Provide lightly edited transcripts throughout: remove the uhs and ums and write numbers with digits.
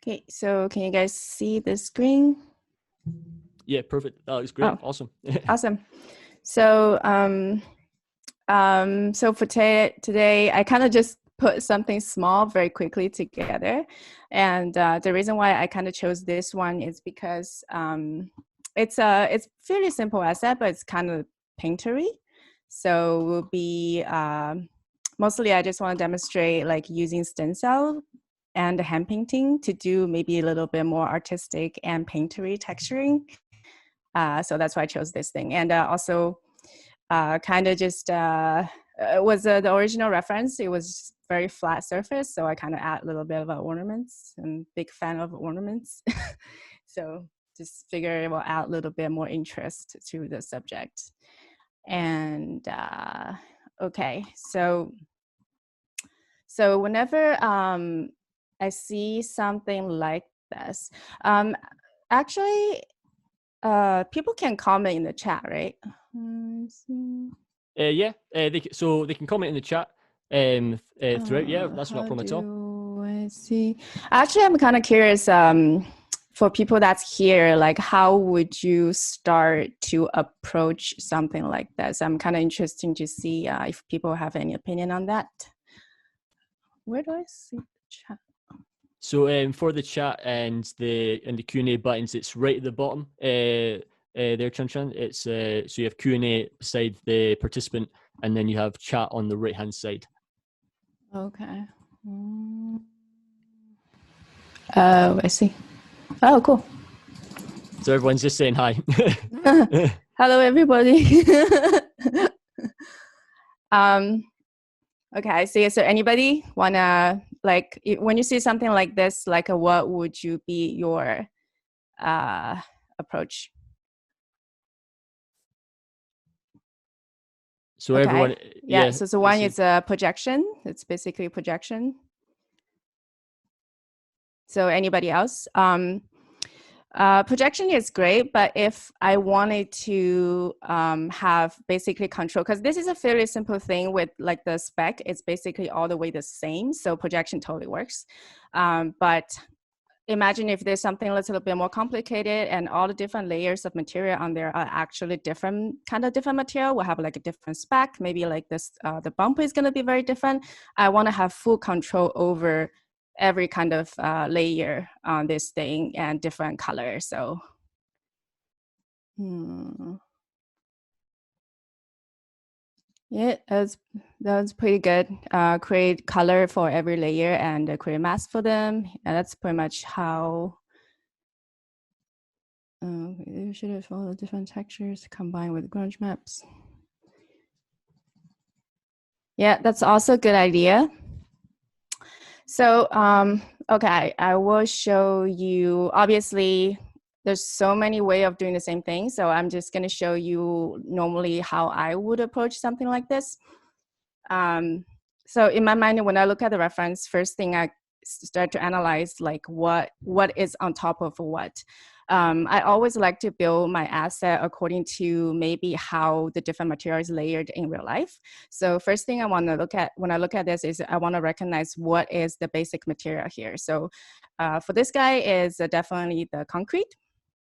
Okay, so can you guys see the screen? Yeah, perfect. That looks great. Oh, Awesome. awesome. So, so for today, I kind of just put something small very quickly together. And the reason why I kind of chose this one is because it's fairly simple asset, but it's kind of paintery. So will be mostly I just want to demonstrate like using stencil and hand painting to do maybe a little bit more artistic and paintery texturing. So that's why I chose this thing. And also kind of just was the original reference. It was very flat surface. So I kind of add a little bit of ornaments. I'm big fan of ornaments. So just figure it will add a little bit more interest to the subject. And okay, so whenever I see something like this, actually, people can comment in the chat, right? Yeah, so they can comment in the chat throughout. Yeah, that's not a problem at all. I see? Actually, I'm kind of curious. For people that's here, like, how would you start to approach something like this? I'm kind of interested to see if people have any opinion on that. Where do I see the chat? So for the chat and the Q&A buttons, it's right at the bottom there, Chun Chun. It's so you have Q&A beside the participant, and then you have chat on the right hand side. Okay. Oh, I see. Oh, cool. So everyone's just saying hi. Hello, everybody. Okay, I see. So anybody wanna, like, when you see something like this, like, what would you be your approach? So okay. everyone, yeah. So one is a projection. It's basically projection. So anybody else? Projection is great, but if I wanted to have basically control, because this is a fairly simple thing with like the spec, it's basically all the way the same. So projection totally works. But imagine if there's something that's a little bit more complicated and all the different layers of material on there are actually different material. We'll have like a different spec. Maybe like this, the bumper is going to be very different. I want to have full control over every kind of layer on this thing and different colors. So, yeah, that's pretty good. Create color for every layer and create mask for them. And that's pretty much how. You should have all the different textures combined with grunge maps. Yeah, that's also a good idea. So, okay, I will show you, obviously, there's so many ways of doing the same thing. So I'm just going to show you normally how I would approach something like this. So in my mind, when I look at the reference, first thing I start to analyze like what is on top of what. I always like to build my asset according to maybe how the different materials layered in real life. So first thing I want to look at when I look at this is I want to recognize what is the basic material here. So for this guy is definitely the concrete.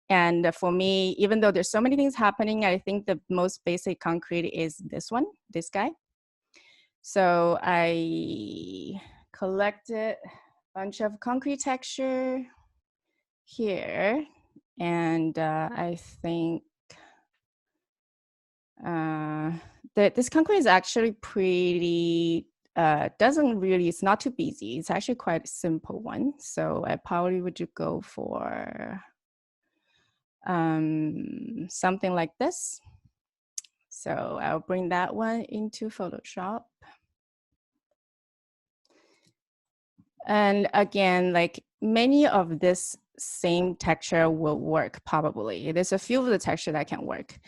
And for me, even though there's so many things happening, I think the most basic concrete is this one, this guy. So I collected a bunch of concrete texture here. And I think that this concrete is actually pretty, it's not too busy. It's actually quite a simple one. So I probably would go for something like this. So I'll bring that one into Photoshop. And again, like many of this same texture will work probably. There's a few of the texture that can work.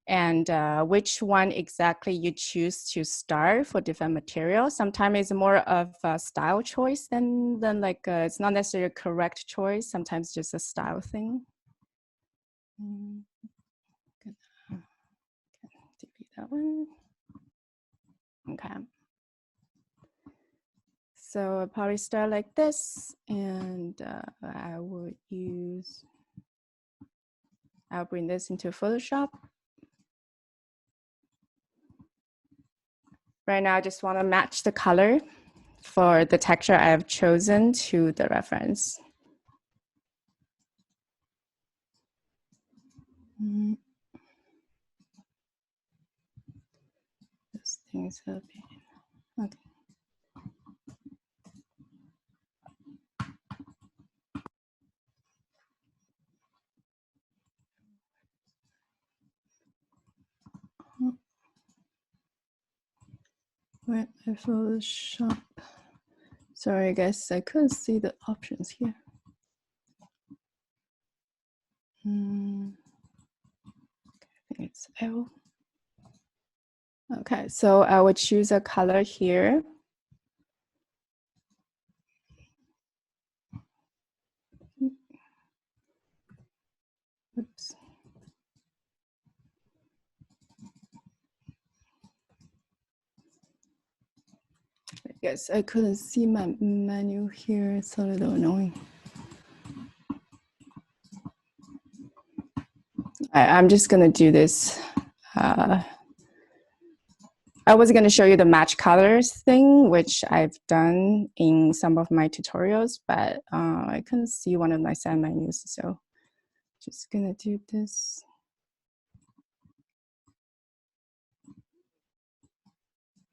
And which one exactly you choose to start for different materials. Sometimes it's more of a style choice than like it's not necessarily a correct choice. Sometimes just a style thing. Delete that one. Okay. So I'll probably start like this, and I'll bring this into Photoshop. Right now, I just want to match the color for the texture I have chosen to the reference. Those things will be okay. Where I Photoshop. Sorry, guys, I couldn't see the options here. I think it's L. Okay, so I would choose a color here. Oops. I guess I couldn't see my menu here. It's a little annoying. I'm just gonna do this. I was going to show you the match colors thing, which I've done in some of my tutorials, but I couldn't see one of my side menus, so just going to do this.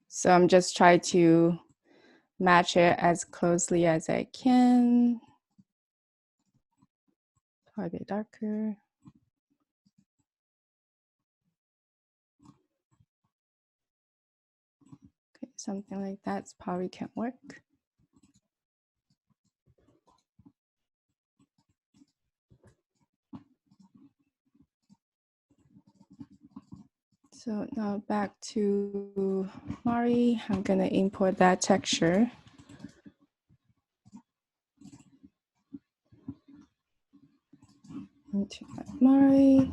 So I'm just trying to match it as closely as I can. Probably a bit darker. Okay, something like that probably can work. So now back to Mari. I'm going to import that texture. Into Mari.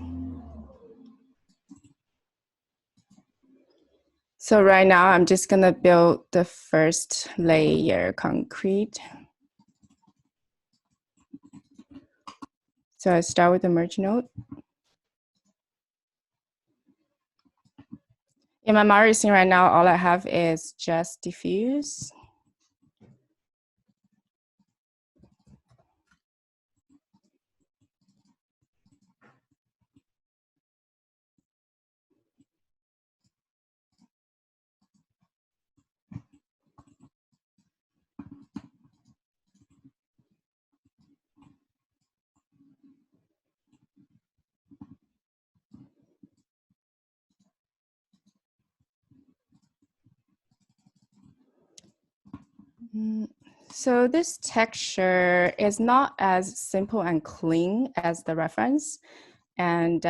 So right now I'm just going to build the first layer concrete. So I start with the merge node. In my Mari scene right now, all I have is just diffuse. So this texture is not as simple and clean as the reference. And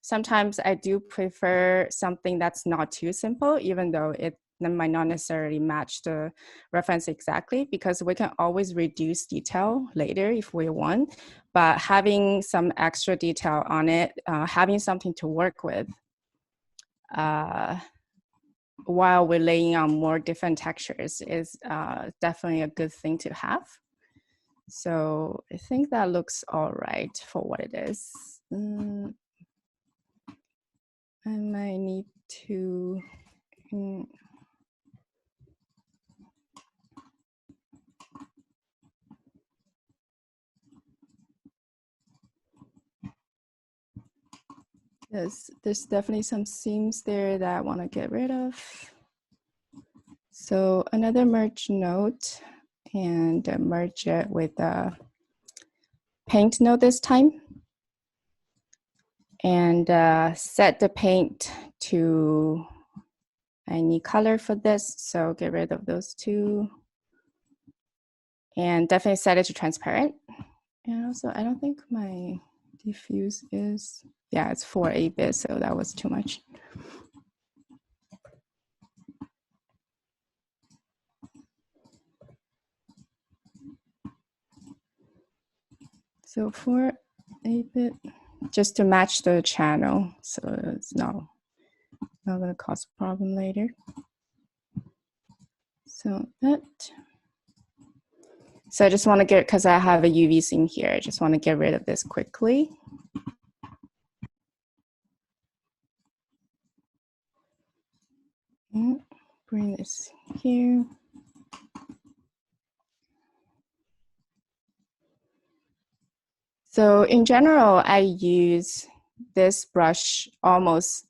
sometimes I do prefer something that's not too simple, even though it might not necessarily match the reference exactly, because we can always reduce detail later if we want. But having some extra detail on it, having something to work with, while we're laying on more different textures is definitely a good thing to have. So I think that looks all right for what it is. I might need to there's definitely some seams there that I want to get rid of. So another merge node, and merge it with a paint node this time. And set the paint to any color for this. So get rid of those two. And definitely set it to transparent. And also, I don't think my diffuse is, yeah, it's 4/8-bit, so that was too much. So 4/8-bit, just to match the channel, so it's not going to cause a problem later. So I just want to get, because I have a UV scene here, I just want to get rid of this quickly. Bring this here. So in general, I use this brush almost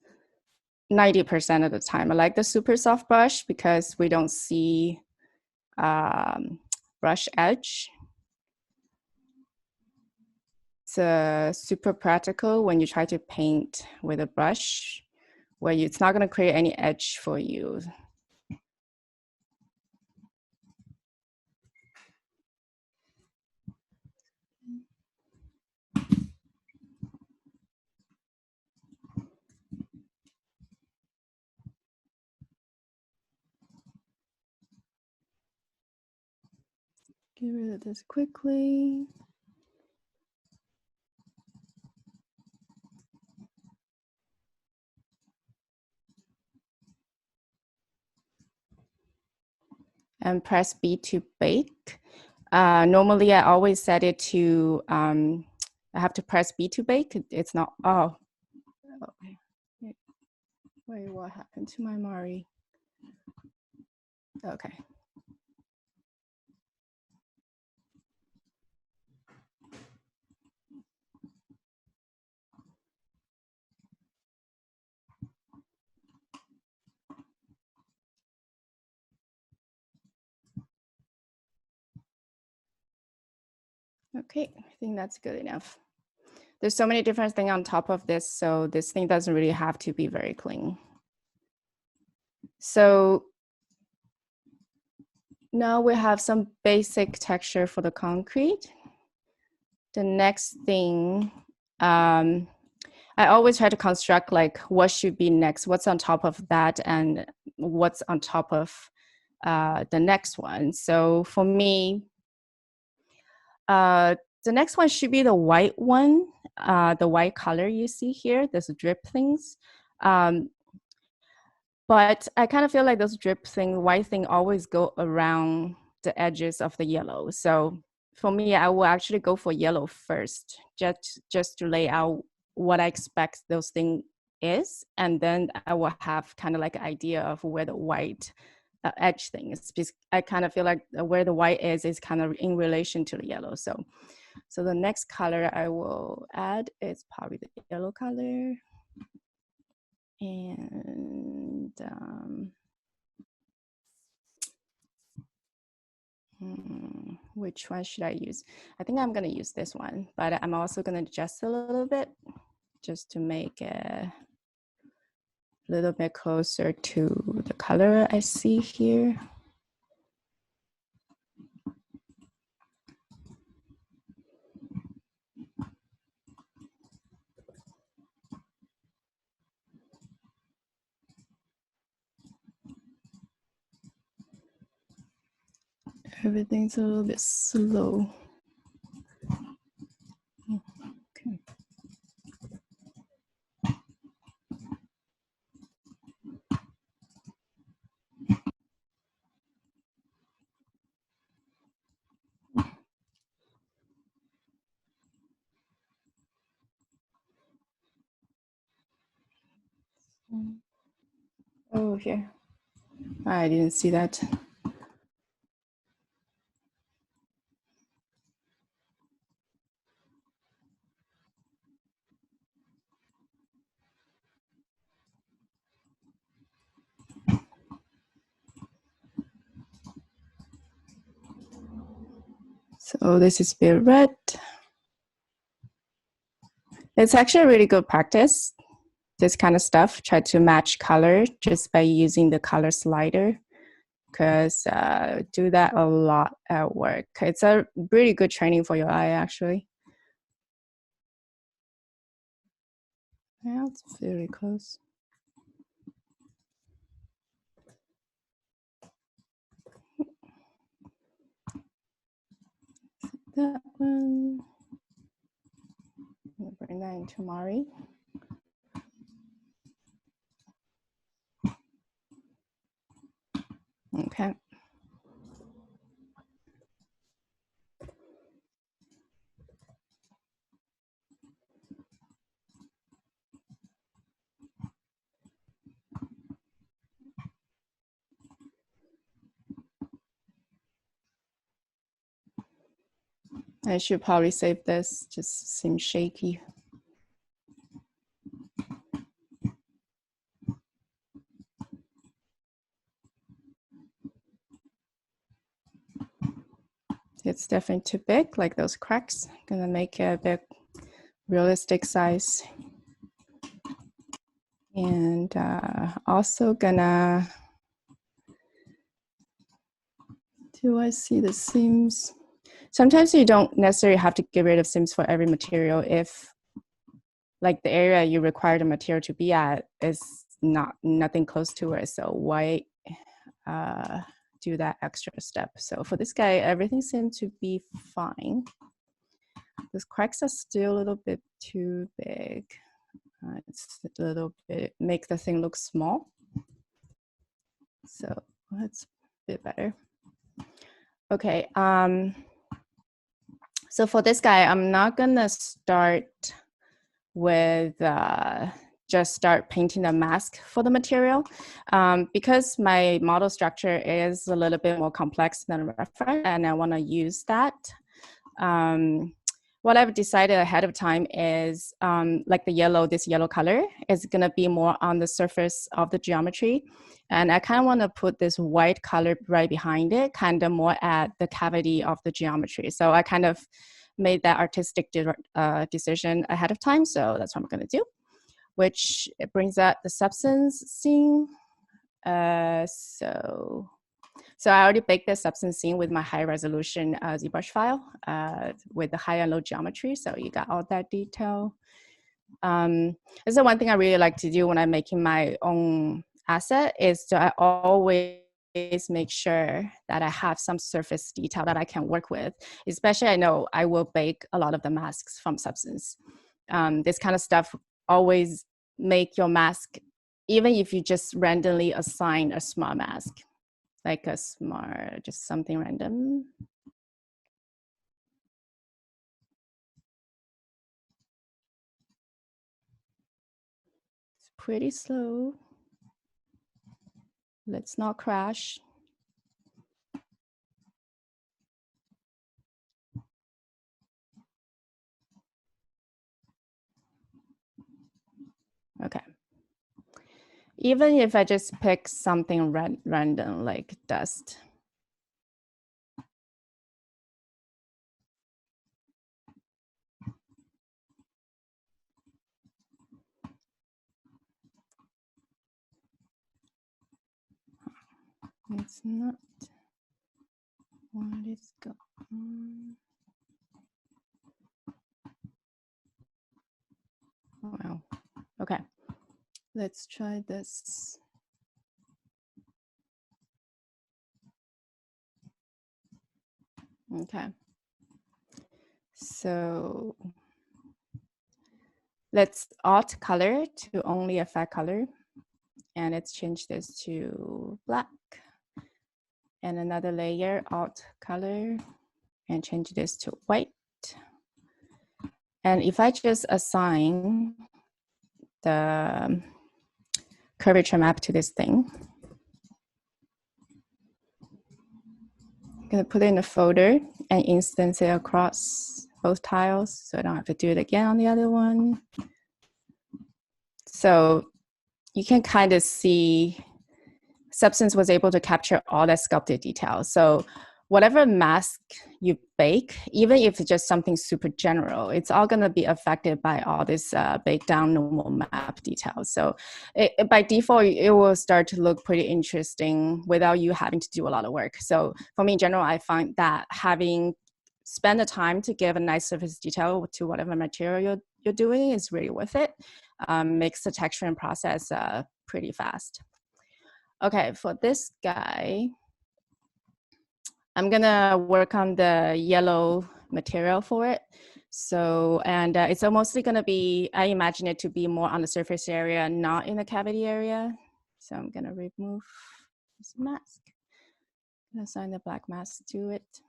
90% of the time. I like the super soft brush because we don't see brush edge. It's super practical when you try to paint with a brush where it's not going to create any edge for you. Get rid of this quickly. And press B to bake. Normally, I always set it to, I have to press B to bake. It's not, oh. Wait, what happened to my Mari? Okay. Okay, I think that's good enough. There's so many different things on top of this, so this thing doesn't really have to be very clean. So now we have some basic texture for the concrete. The next thing, I always try to construct like what should be next, what's on top of that, and what's on top of the next one. So for me, the next one should be the white one, the white color you see here, those drip things. But I kind of feel like those drip thing, white thing always go around the edges of the yellow. So for me, I will actually go for yellow first, just to lay out what I expect those things is. And then I will have kind of like an idea of where the white edge thing is. Because I kind of feel like where the white is kind of in relation to the yellow. So the next color I will add is probably the yellow color. And which one should I use? I think I'm going to use this one, but I'm also going to adjust a little bit just to make it a little bit closer to the color I see here. Everything's a little bit slow. Okay. Oh, here. I didn't see that. So this is a bit red. It's actually a really good practice, this kind of stuff. Try to match color just by using the color slider, because do that a lot at work. It's a really good training for your eye, actually. Yeah, it's very close. That one. I'm gonna bring that into Mari. Okay. I should probably save this, just seems shaky. It's definitely too big, like those cracks. Gonna make it a bit realistic size. And also gonna, do I see the seams? Sometimes you don't necessarily have to get rid of seams for every material if like the area you require the material to be at is nothing close to it. So why do that extra step? So for this guy, everything seems to be fine. Those cracks are still a little bit too big. It's a little bit, make the thing look small. So that's a bit better. Okay, so for this guy, I'm not gonna start with just start painting the mask for the material. Because my model structure is a little bit more complex than reference, and I wanna use that. What I've decided ahead of time is like the yellow, this yellow color is gonna be more on the surface of the geometry. And I kind of want to put this white color right behind it, kind of more at the cavity of the geometry. So I kind of made that artistic decision ahead of time. So that's what I'm going to do, which it brings out the substance scene. So I already baked the substance scene with my high resolution ZBrush file with the high and low geometry. So you got all that detail. This is the one thing I really like to do when I'm making my own asset is to always make sure that I have some surface detail that I can work with. Especially I know I will bake a lot of the masks from substance. This kind of stuff always make your mask, even if you just randomly assign a smart mask, like a smart, just something random. It's pretty slow. Let's not crash. Okay. Even if I just pick something random like dust. It's not what is going on. Oh, wow. Okay, let's try this. Okay, so let's alt color to only affect color, and let's change this to black. And another layer, alt color, and change this to white. And if I just assign the curvature map to this thing, I'm gonna put it in a folder and instance it across both tiles so I don't have to do it again on the other one. So you can kind of see Substance was able to capture all that sculpted detail. So whatever mask you bake, even if it's just something super general, it's all going to be affected by all this baked down normal map details. So by default, it will start to look pretty interesting without you having to do a lot of work. So for me in general, I find that having spend the time to give a nice surface detail to whatever material you're doing is really worth it. Makes the texture and process pretty fast. Okay, for this guy, I'm gonna work on the yellow material for it. So, and it's mostly gonna be, I imagine it to be more on the surface area, not in the cavity area. So I'm gonna remove this mask, assign the black mask to it.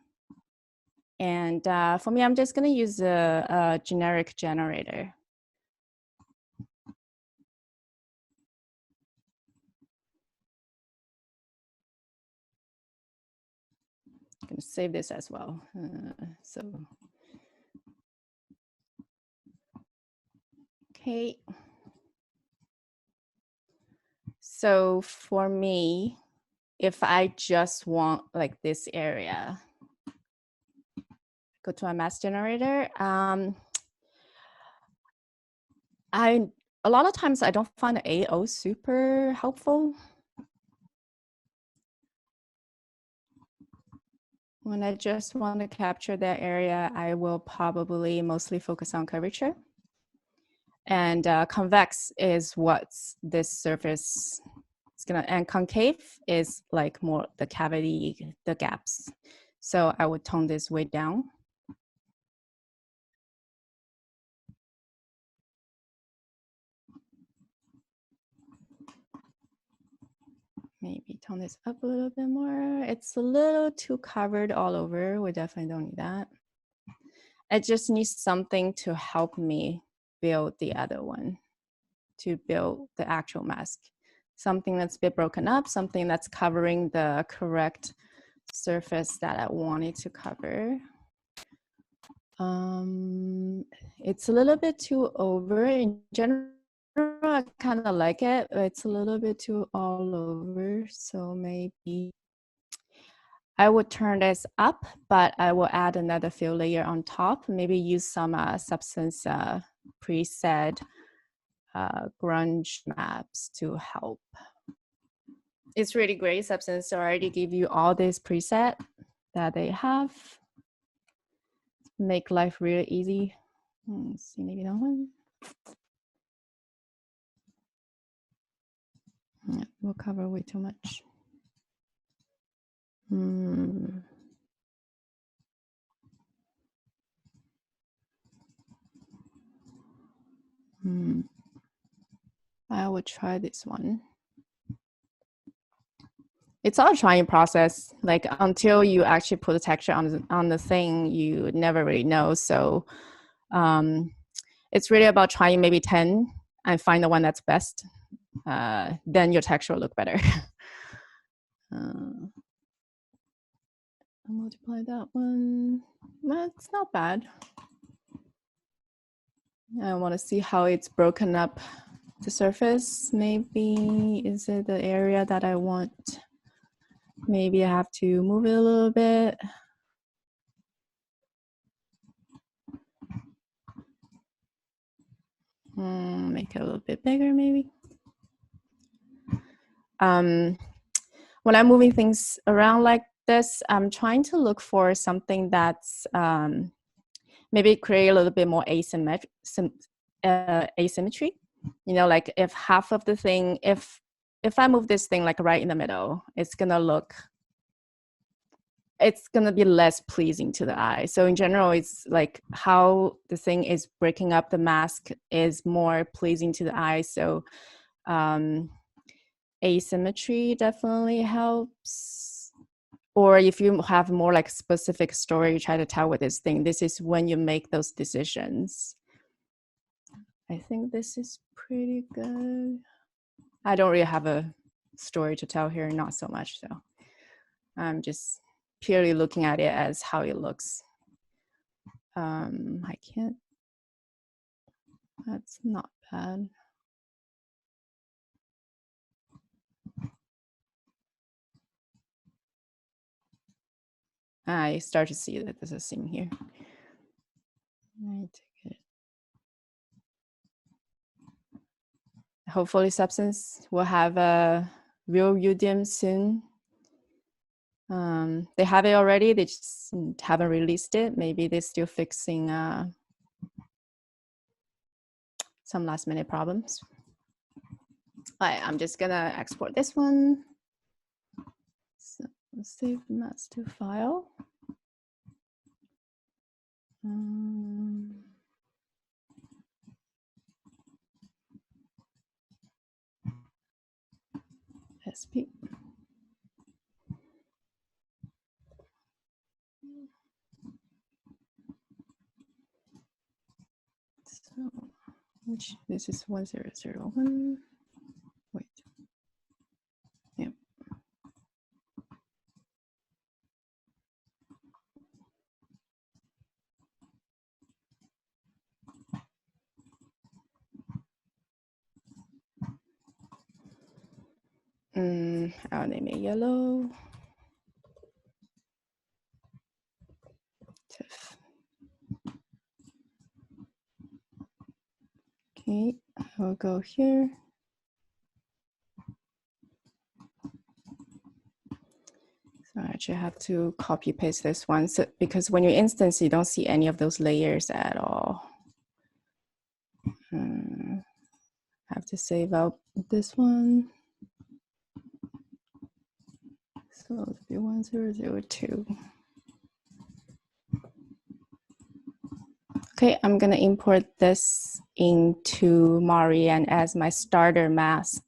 And for me, I'm just gonna use a generic generator. I'm gonna save this as well. So Okay. So for me, if I just want like this area, go to my mask generator. A lot of times I don't find AO super helpful. When I just want to capture that area, I will probably mostly focus on curvature. And convex is what this surface is gonna, and concave is like more the cavity, the gaps. So I would tone this way down. Maybe tone this up a little bit more. It's a little too covered all over. We definitely don't need that. I just need something to help me build the other one, to build the actual mask. Something that's a bit broken up, something that's covering the correct surface that I wanted to cover. It's a little bit too over. In general, I kind of like it, but it's a little bit too all over. So maybe I would turn this up, but I will add another fill layer on top. Maybe use some substance preset grunge maps to help. It's really great. Substance already give you all this preset that they have. Make life really easy. Let's see, maybe that one. Yeah, we'll cover way too much. I will try this one. It's all a trying process. Like until you actually put the texture on the thing, you never really know. So it's really about trying maybe 10 and find the one that's best. Then your texture will look better. I'll multiply that one. Well, it's not bad. I want to see how it's broken up the surface. Maybe is it the area that I want? Maybe I have to move it a little bit. Make it a little bit bigger, maybe. When I'm moving things around like this, I'm trying to look for something that's maybe create a little bit more asymmetry. You know, like if half of the thing, if I move this thing like right in the middle, it's gonna be less pleasing to the eye. So in general, it's like how the thing is breaking up the mask is more pleasing to the eye. So asymmetry definitely helps. Or if you have more like specific story you try to tell with this thing, this is when you make those decisions. I think this is pretty good. I don't really have a story to tell here, not so much. So I'm just purely looking at it as how it looks. I can't, that's not bad. I start to see that there's a seam here. Hopefully Substance will have a real UDM soon. They have it already, they just haven't released it. Maybe they're still fixing some last minute problems. All right, I'm just gonna export this one. So let's save master file. SP. So, which this is 1001. Wait. Yep. I'll name it yellow. Tiff. Okay, I'll go here. So I actually have to copy paste this one because when you instance, you don't see any of those layers at all. I have to save out this one. So it'll be 1002. Okay, I'm gonna import this into Mari and as my starter mask.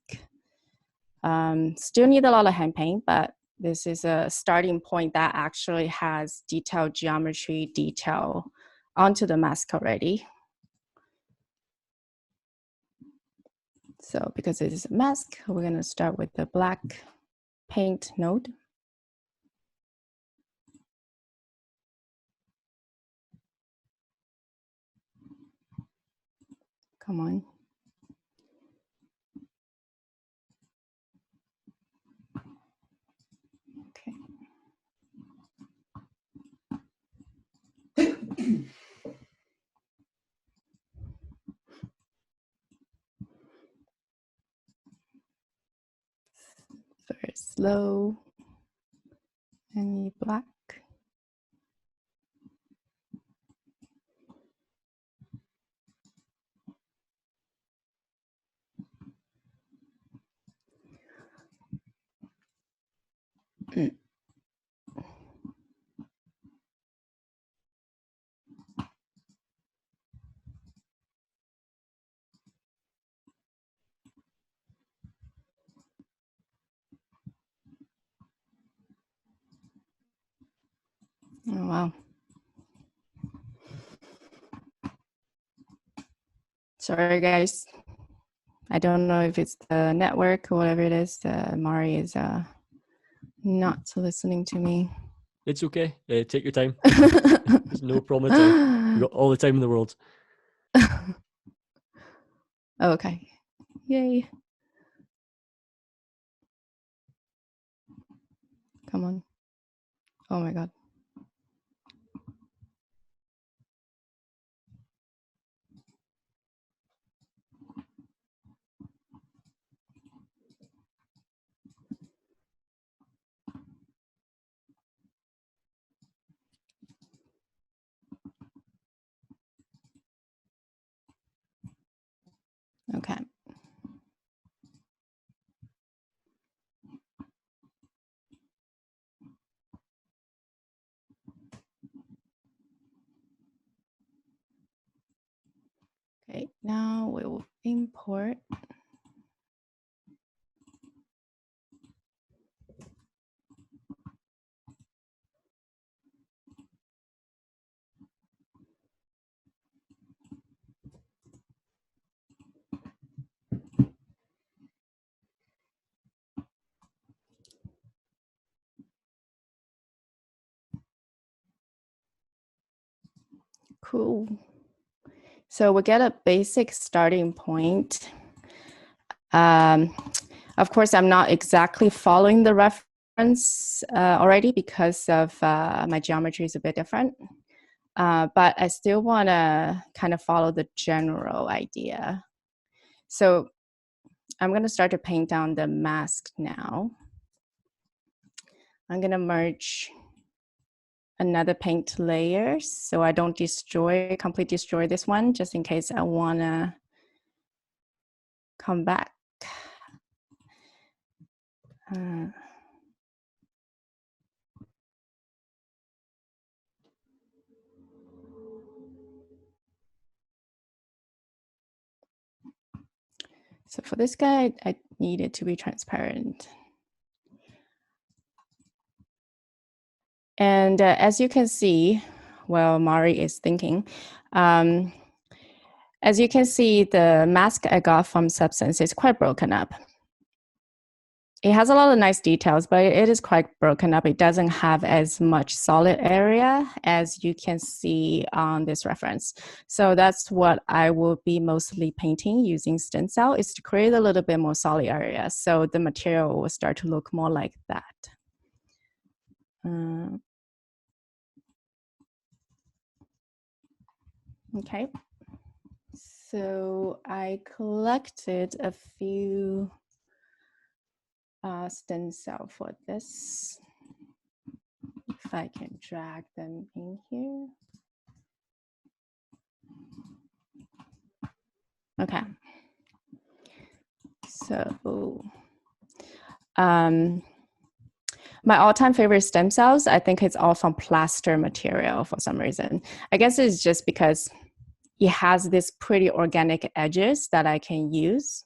Still need a lot of hand paint, but this is a starting point that actually has detailed geometry detail onto the mask already. So because it is a mask, we're gonna start with the black paint node. Come on. Okay. Very slow. Any black. Oh, wow. Sorry, guys. I don't know if it's the network or whatever it is. Mari is not listening to me. It's okay. Take your time. There's no problem at all. You got all the time in the world. Okay. Yay. Come on. Oh my God. Okay. Okay, now we will import. Cool. So we get a basic starting point. Of course, I'm not exactly following the reference already because of my geometry is a bit different. But I still want to kind of follow the general idea. So I'm going to start to paint down the mask now. I'm going to merge another paint layer so I don't completely destroy this one, just in case I want to come back. So for this guy, I need it to be transparent. And as you can see, well, Mari is thinking, as you can see, the mask I got from Substance is quite broken up. It has a lot of nice details, but it is quite broken up. It doesn't have as much solid area as you can see on this reference. So that's what I will be mostly painting using stencil, is to create a little bit more solid area. So the material will start to look more like that. Okay. So I collected a few stencil for this. If I can drag them in here. Okay. So my all-time favorite stem cells, I think it's all from plaster material for some reason. I guess it's just because it has this pretty organic edges that I can use.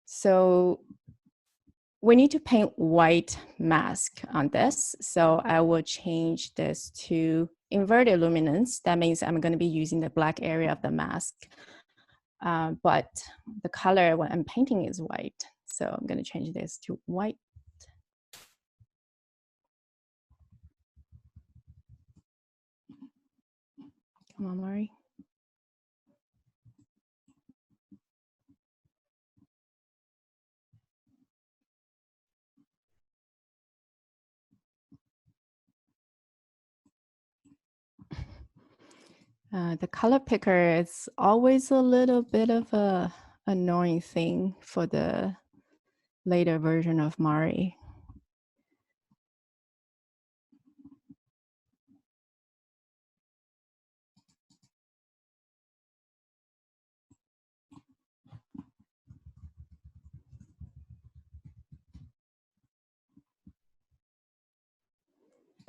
So we need to paint white mask on this. So I will change this to inverted luminance. That means I'm going to be using the black area of the mask. But the color when I'm painting is white. So I'm going to change this to white. Come on, Mari. The color picker is always a little bit of a annoying thing for the later version of Mari.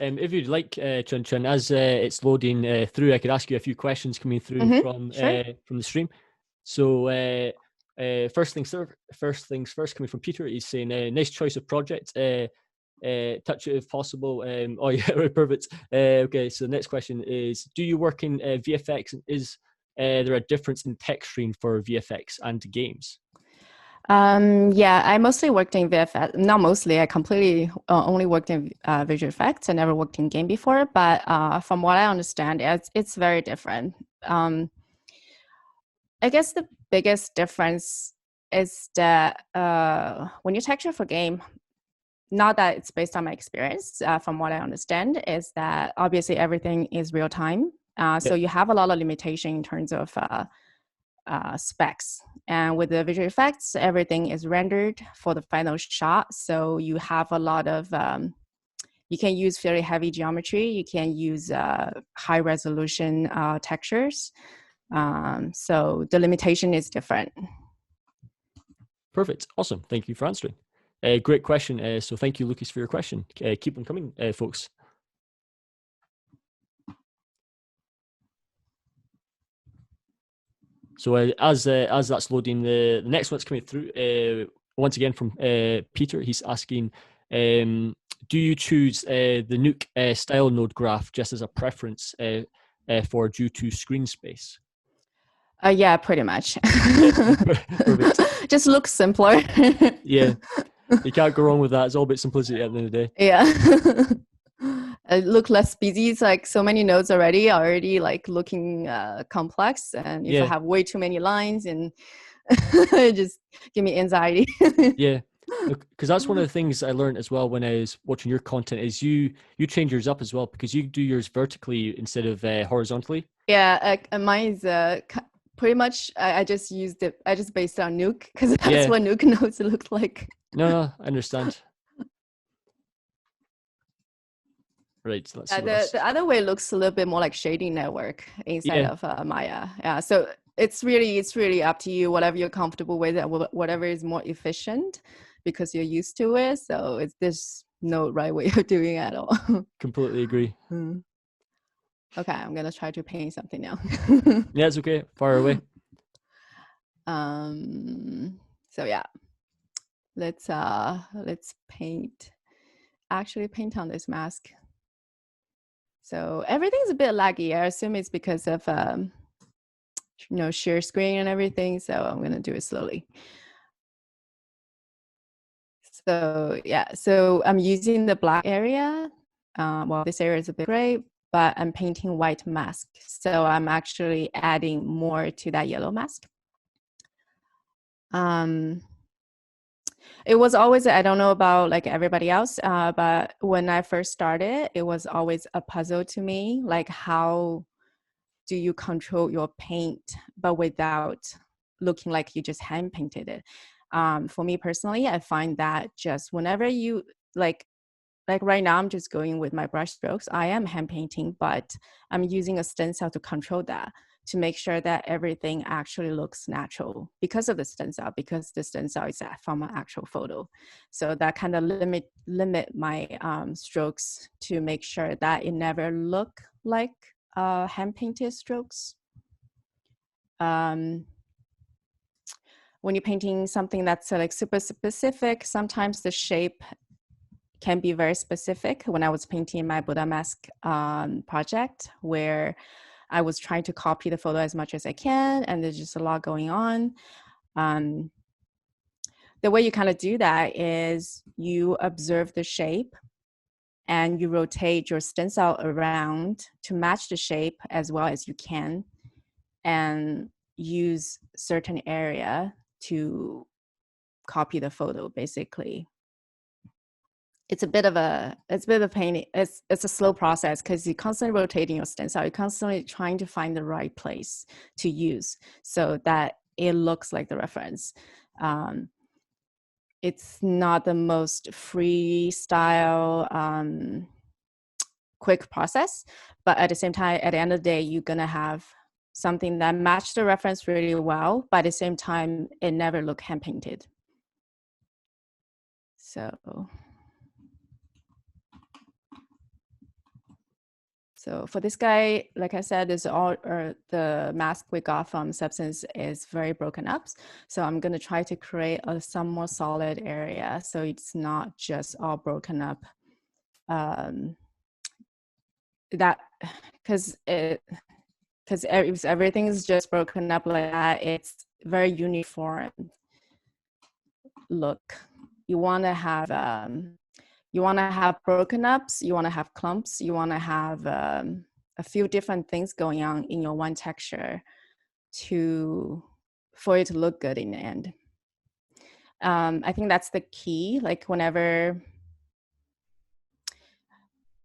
If you'd like, Chun Chun, as it's loading through, I could ask you a few questions coming through from the stream. So first things first, coming from Peter, he's saying, nice choice of project. Touch it if possible. Oh yeah, right, perfect. Okay, so the next question is, do you work in VFX? Is there a difference in texturing for VFX and games? Yeah, I mostly worked in VFX. Not mostly, I completely only worked in visual effects. I never worked in game before, but from what I understand, it's very different. I guess the biggest difference is that when you texture for game, not that it's based on my experience, from what I understand, is that obviously everything is real time. So you have a lot of limitation in terms of specs. And with the visual effects, everything is rendered for the final shot. So you have a lot of, you can use fairly heavy geometry. You can use high resolution textures. So the limitation is different. Perfect. Awesome. Thank you for answering. Great question. So thank you, Lucas, for your question. Keep them coming, folks. So as that's loading, the next one's coming through. Once again from Peter, he's asking, do you choose the Nuke style node graph just as a preference for due to screen space? Yeah, pretty much. Perfect. Just looks simpler. Yeah, you can't go wrong with that. It's all about simplicity at the end of the day. Yeah. It look less busy. It's like so many nodes already like looking complex. And if I have way too many lines, and just give me anxiety. Yeah. Because that's one of the things I learned as well when I was watching your content is you change yours up as well, because you do yours vertically instead of horizontally. Yeah, mine is pretty much I just used it. I just based it on Nuke because that's what Nuke nodes look like. No, I understand. Right. So let's the other way looks a little bit more like shading network inside of Maya. Yeah. So it's really up to you, whatever you're comfortable with, whatever is more efficient because you're used to it. So there's no right way of doing it at all. Completely agree. Okay, I'm gonna try to paint something now. Yeah, it's okay. Far away. So yeah, let's paint. Actually, paint on this mask. So everything's a bit laggy. I assume it's because of share screen and everything. So I'm gonna do it slowly. So yeah, so I'm using the black area. Well, this area is a bit gray, but I'm painting white mask. So I'm actually adding more to that yellow mask. It was always, I don't know about like everybody else, but when I first started, it was always a puzzle to me, like how do you control your paint, but without looking like you just hand painted it. For me personally, I find that just whenever you like right now, I'm just going with my brush strokes. I am hand painting, but I'm using a stencil to control that, to make sure that everything actually looks natural because of the stencil, because the stencil is from an actual photo. So that kind of limit my strokes to make sure that it never look like hand painted strokes. When you're painting something that's like super specific, sometimes the shape can be very specific. When I was painting my Buddha mask project, where I was trying to copy the photo as much as I can, and there's just a lot going on. The way you kind of do that is you observe the shape and you rotate your stencil around to match the shape as well as you can, and use certain area to copy the photo, basically. It's a bit of a pain. It's a slow process because you're constantly rotating your stencil. You're constantly trying to find the right place to use so that it looks like the reference. It's not the most freestyle, quick process, but at the same time, at the end of the day, you're gonna have something that matches the reference really well, but at the same time, it never look hand painted. So for this guy, like I said, is all the mask we got from Substance is very broken up. So I'm going to try to create some more solid area, so it's not just all broken up. That because if everything is just broken up like that, it's very uniform look. You want to have broken ups, you want to have clumps, you want to have a few different things going on in your one texture for it to look good in the end. I think that's the key. Like whenever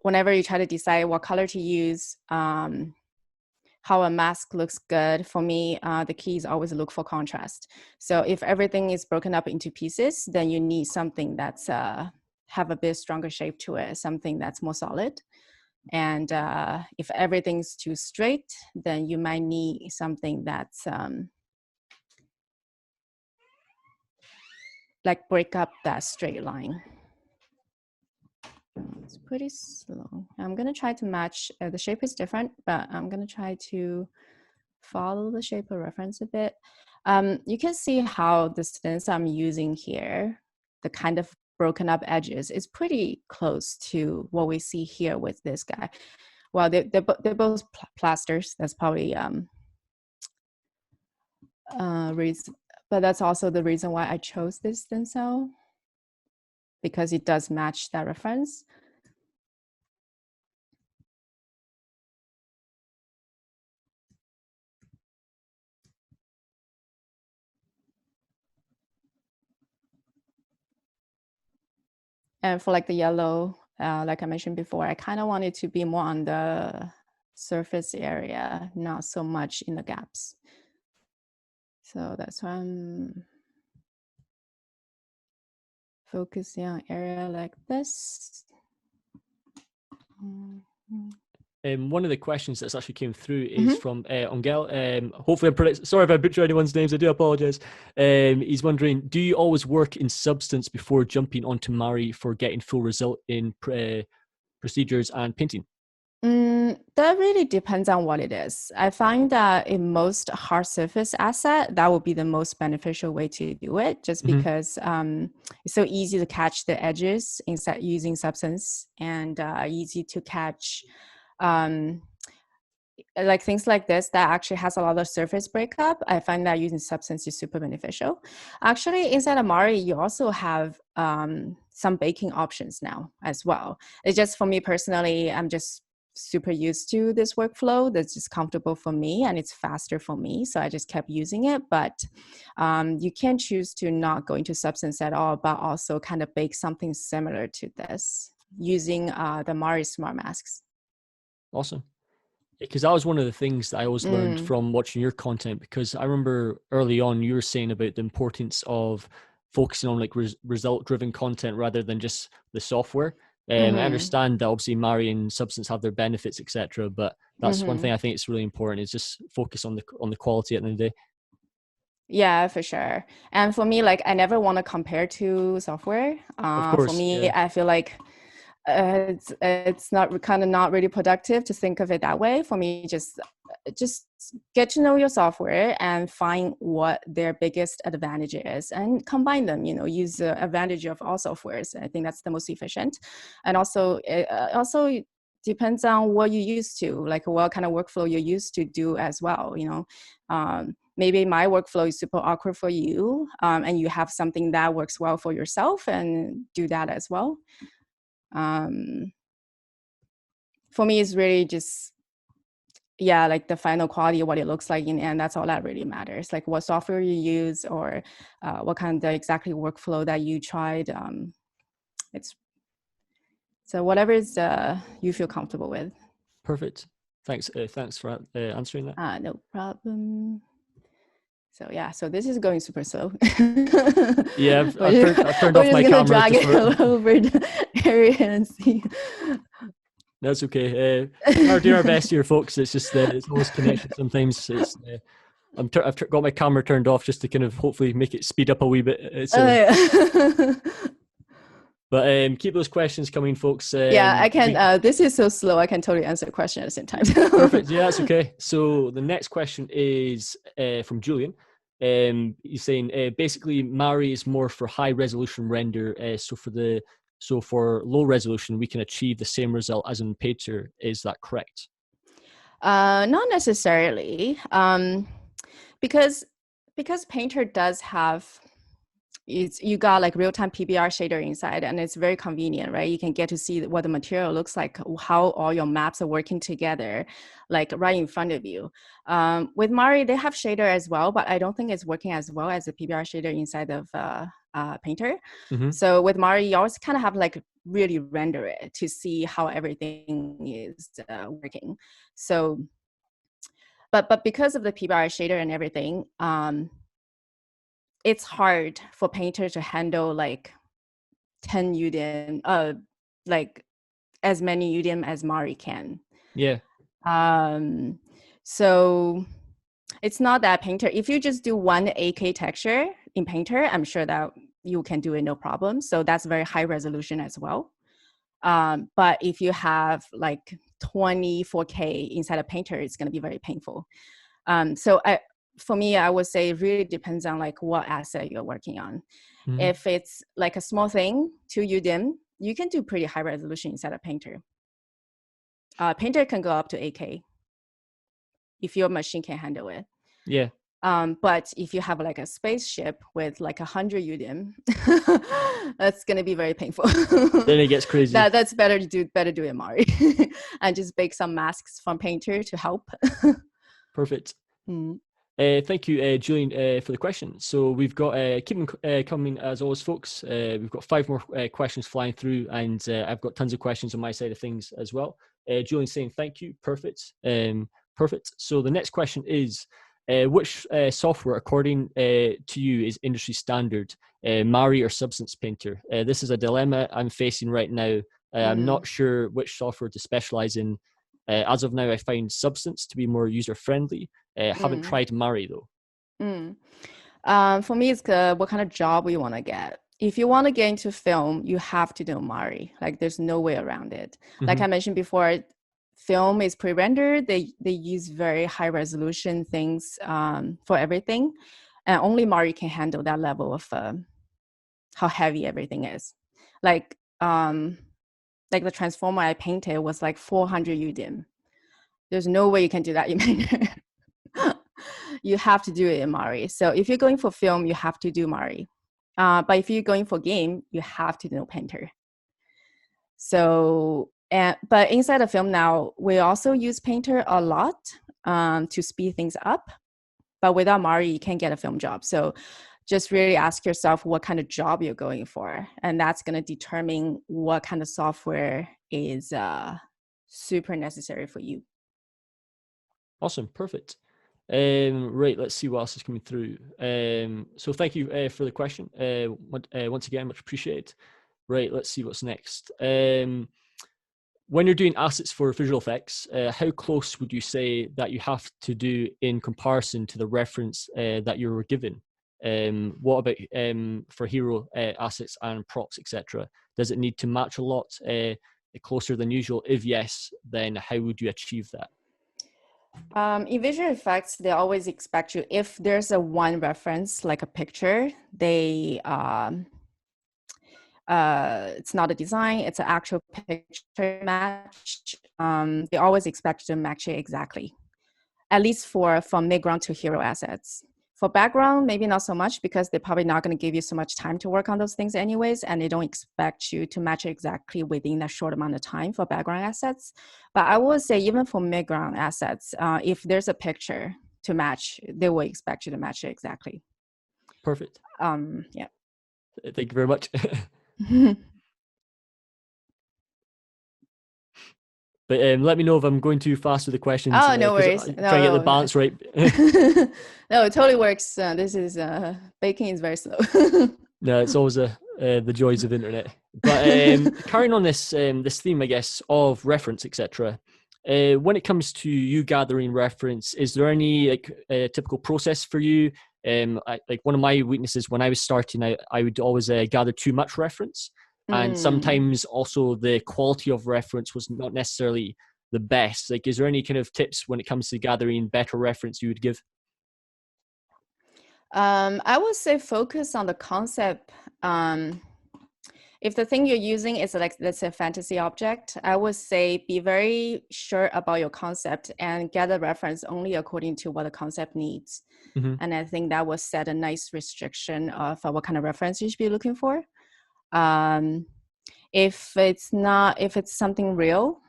you try to decide what color to use, how a mask looks good, for me, the key is always look for contrast. So if everything is broken up into pieces, then you need something that's have a bit stronger shape to it, something that's more solid. And if everything's too straight, then you might need something that's like break up that straight line. It's pretty slow. I'm gonna try to match, the shape is different, but I'm gonna try to follow the shape of reference a bit. You can see how the stencil I'm using here, the kind of broken up edges, is pretty close to what we see here with this guy. Well, they're both plasters. That's probably reason, but that's also the reason why I chose this stencil, because it does match that reference. And for like the yellow, like I mentioned before, I kind of want it to be more on the surface area, not so much in the gaps. So that's why I'm focusing on area like this. One of the questions that's actually came through is from Ongel. Hopefully I'm sorry if I butcher anyone's names, I do apologize. He's wondering, do you always work in Substance before jumping onto Mari for getting full result in procedures and painting? That really depends on what it is. I find that in most hard surface asset, that would be the most beneficial way to do it, just because it's so easy to catch the edges inside using Substance, and easy to catch like things like this that actually has a lot of surface breakup, I find that using Substance is super beneficial. Actually, inside of Mari, you also have some baking options now as well. It's just for me personally, I'm just super used to this workflow that's just comfortable for me and it's faster for me. So I just kept using it. But you can choose to not go into Substance at all, but also kind of bake something similar to this using the Mari Smart Masks. Awesome. Because that was one of the things that I always learned from watching your content, because I remember early on you were saying about the importance of focusing on like result driven content rather than just the software. I understand that obviously Mari and Substance have their benefits, etc. But that's one thing I think it's really important is just focus on the quality at the end of the day. Yeah, for sure. And for me, like I never want to compare to software. Of For course, me, yeah. I feel like it's not kind of not really productive to think of it that way. For me, just get to know your software and find what their biggest advantage is and combine them. Use the advantage of all softwares. I think that's the most efficient. And also, it also depends on what you used to, like what kind of workflow you're used to do as well. Maybe my workflow is super awkward for you, and you have something that works well for yourself, and do that as well. For me, it's really just, like the final quality of what it looks like in the end. That's all that really matters. Like what software you use or what kind of exactly workflow that you tried. It's so whatever is you feel comfortable with. Perfect. Thanks. Thanks for answering that. No problem. So yeah, so this is going super slow. Yeah, I've we're turned off just my gonna camera drag just it for a little bit area and see. That's okay. We're doing our best here, folks. It's just it's always connection. Sometimes it's I've got my camera turned off just to kind of hopefully make it speed up a wee bit. But keep those questions coming, folks. Yeah, I can. This is so slow. I can totally answer a question at the same time. Perfect. Yeah, that's okay. So the next question is from Julian. He's saying basically Mari is more for high resolution render. So for low resolution, we can achieve the same result as in Painter. Is that correct? Not necessarily, because Painter does have, you got like real-time PBR shader inside, and it's very convenient, right? You can get to see what the material looks like, how all your maps are working together, like right in front of you. With Mari, they have shader as well, but I don't think it's working as well as the PBR shader inside of Painter. So with Mari, you always kind of have like really render it to see how everything is working. So, but because of the PBR shader and everything, it's hard for Painter to handle like 10 UDIM, like as many UDIM as Mari can. Yeah. So it's not that Painter, if you just do one AK texture in Painter, I'm sure that you can do it no problem. So that's very high resolution as well. But if you have like 24K inside a Painter, it's going to be very painful. For me, I would say it really depends on like what asset you're working on. If it's like a small thing, 2 UDIM, you can do pretty high resolution inside a Painter. Painter can go up to 8K if your machine can handle it. Yeah. But if you have like a spaceship with like 100 UDIM, that's gonna be very painful. Then it gets crazy. That's better to do it Mari and just bake some masks from Painter to help. Perfect. Thank you, Julian, for the question. So we've got keep them coming as always, folks. We've got 5 more questions flying through, and I've got tons of questions on my side of things as well. Julian saying thank you. Perfect. Perfect. So the next question is, which software, according to you, is industry standard, Mari or Substance Painter? This is a dilemma I'm facing right now. I'm not sure which software to specialize in. As of now, I find Substance to be more user-friendly. Haven't tried Mari, though. For me, it's what kind of job you want to get. If you want to get into film, you have to do Mari. Like, there's no way around it. Like I mentioned before, film is pre-rendered. They use very high resolution things for everything, and only Mari can handle that level of how heavy everything is. Like the transformer I painted was like 400 UDIM. There's no way you can do that in Painter. You have to do it in Mari. So if you're going for film, you have to do Mari. But if you're going for game, you have to know Painter. So, but inside the film now, we also use Painter a lot to speed things up. But without Mari, you can't get a film job. So just really ask yourself what kind of job you're going for. And that's going to determine what kind of software is super necessary for you. Awesome. Perfect. Right, let's see what else is coming through. So thank you for the question. Once again, much appreciated. Right, let's see what's next. When you're doing assets for visual effects, how close would you say that you have to do in comparison to the reference that you were given? What about for hero assets and props, etc.? Does it need to match a lot closer than usual? If yes, then how would you achieve that? In visual effects, they always expect you, if there's a one reference, like a picture, they it's not a design, it's an actual picture match. They always expect you to match it exactly, at least from background to hero assets. For background, maybe not so much, because they're probably not going to give you so much time to work on those things anyways, and they don't expect you to match it exactly within that short amount of time for background assets. But I would say even for background assets, if there's a picture to match, they will expect you to match it exactly. Perfect. Yeah. Thank you very much. But let me know if I'm going too fast with the questions. Oh, no worries. I'm trying to get the balance right. No, it totally works. This is baking is very slow. No, it's always the joys of internet. But carrying on this this theme, I guess, of reference, etc. When it comes to you gathering reference, is there any like typical process for you? Like one of my weaknesses when I was starting, I would always gather too much reference, and sometimes also the quality of reference was not necessarily the best. Like, is there any kind of tips when it comes to gathering better reference you would give? I would say focus on the concept. If the thing you're using is like, let's say, fantasy object, I would say be very sure about your concept and get a reference only according to what the concept needs. Mm-hmm. And I think that will set a nice restriction of what kind of reference you should be looking for. If it's something real,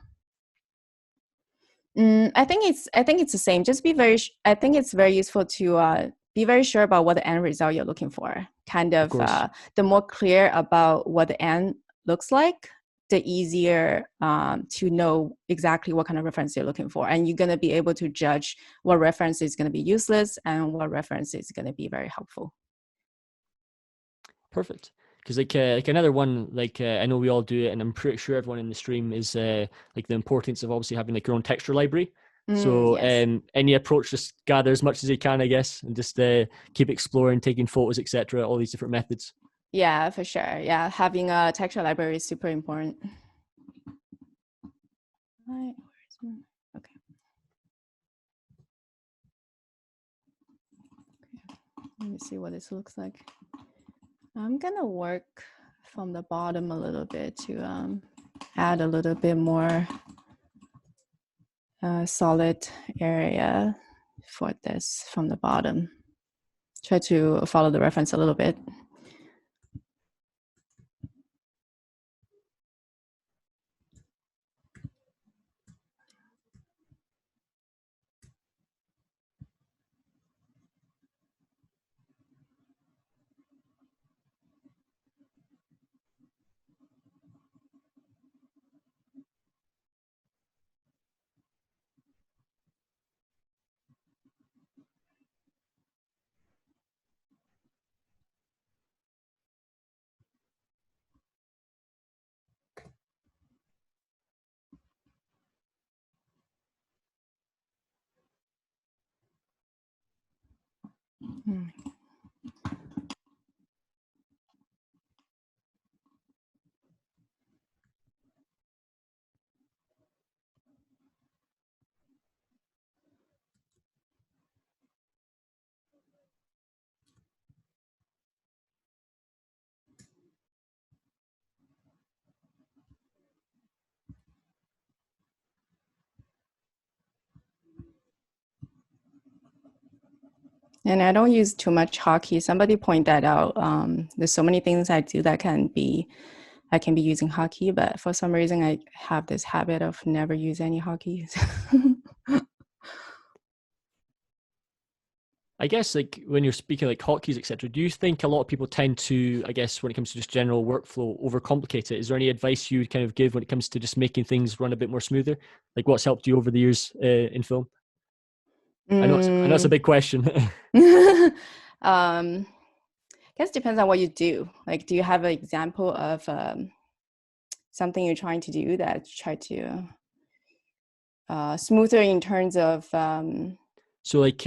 I think it's the same. Just be very. I think it's very useful to be very sure about what the end result you're looking for. Kind of the more clear about what the end looks like, the easier to know exactly what kind of reference you're looking for, and you're going to be able to judge what reference is going to be useless and what reference is going to be very helpful. Perfect. Because like another one, like I know we all do it, and I'm pretty sure everyone in the stream is like the importance of obviously having like your own texture library. So Yes. any approach, just gather as much as you can, I guess, and just keep exploring, taking photos, etc. All these different methods. Yeah, for sure. Yeah, having a texture library is super important. Right. Okay. Let me see what this looks like. I'm gonna work from the bottom a little bit to add a little bit more solid area for this from the bottom. Try to follow the reference a little bit. And I don't use too much hotkey. Somebody pointed that out. There's so many things I do that I can be using hotkey, but for some reason I have this habit of never use any hotkeys. I guess like when you're speaking like hotkeys, etc., do you think a lot of people tend to, I guess, when it comes to just general workflow, overcomplicate it? Is there any advice you would kind of give when it comes to just making things run a bit more smoother? Like what's helped you over the years in film? I know it's a Mm. big question. I guess depends on what you do. Like, do you have an example of something you're trying to do that you try to smoother in terms of So like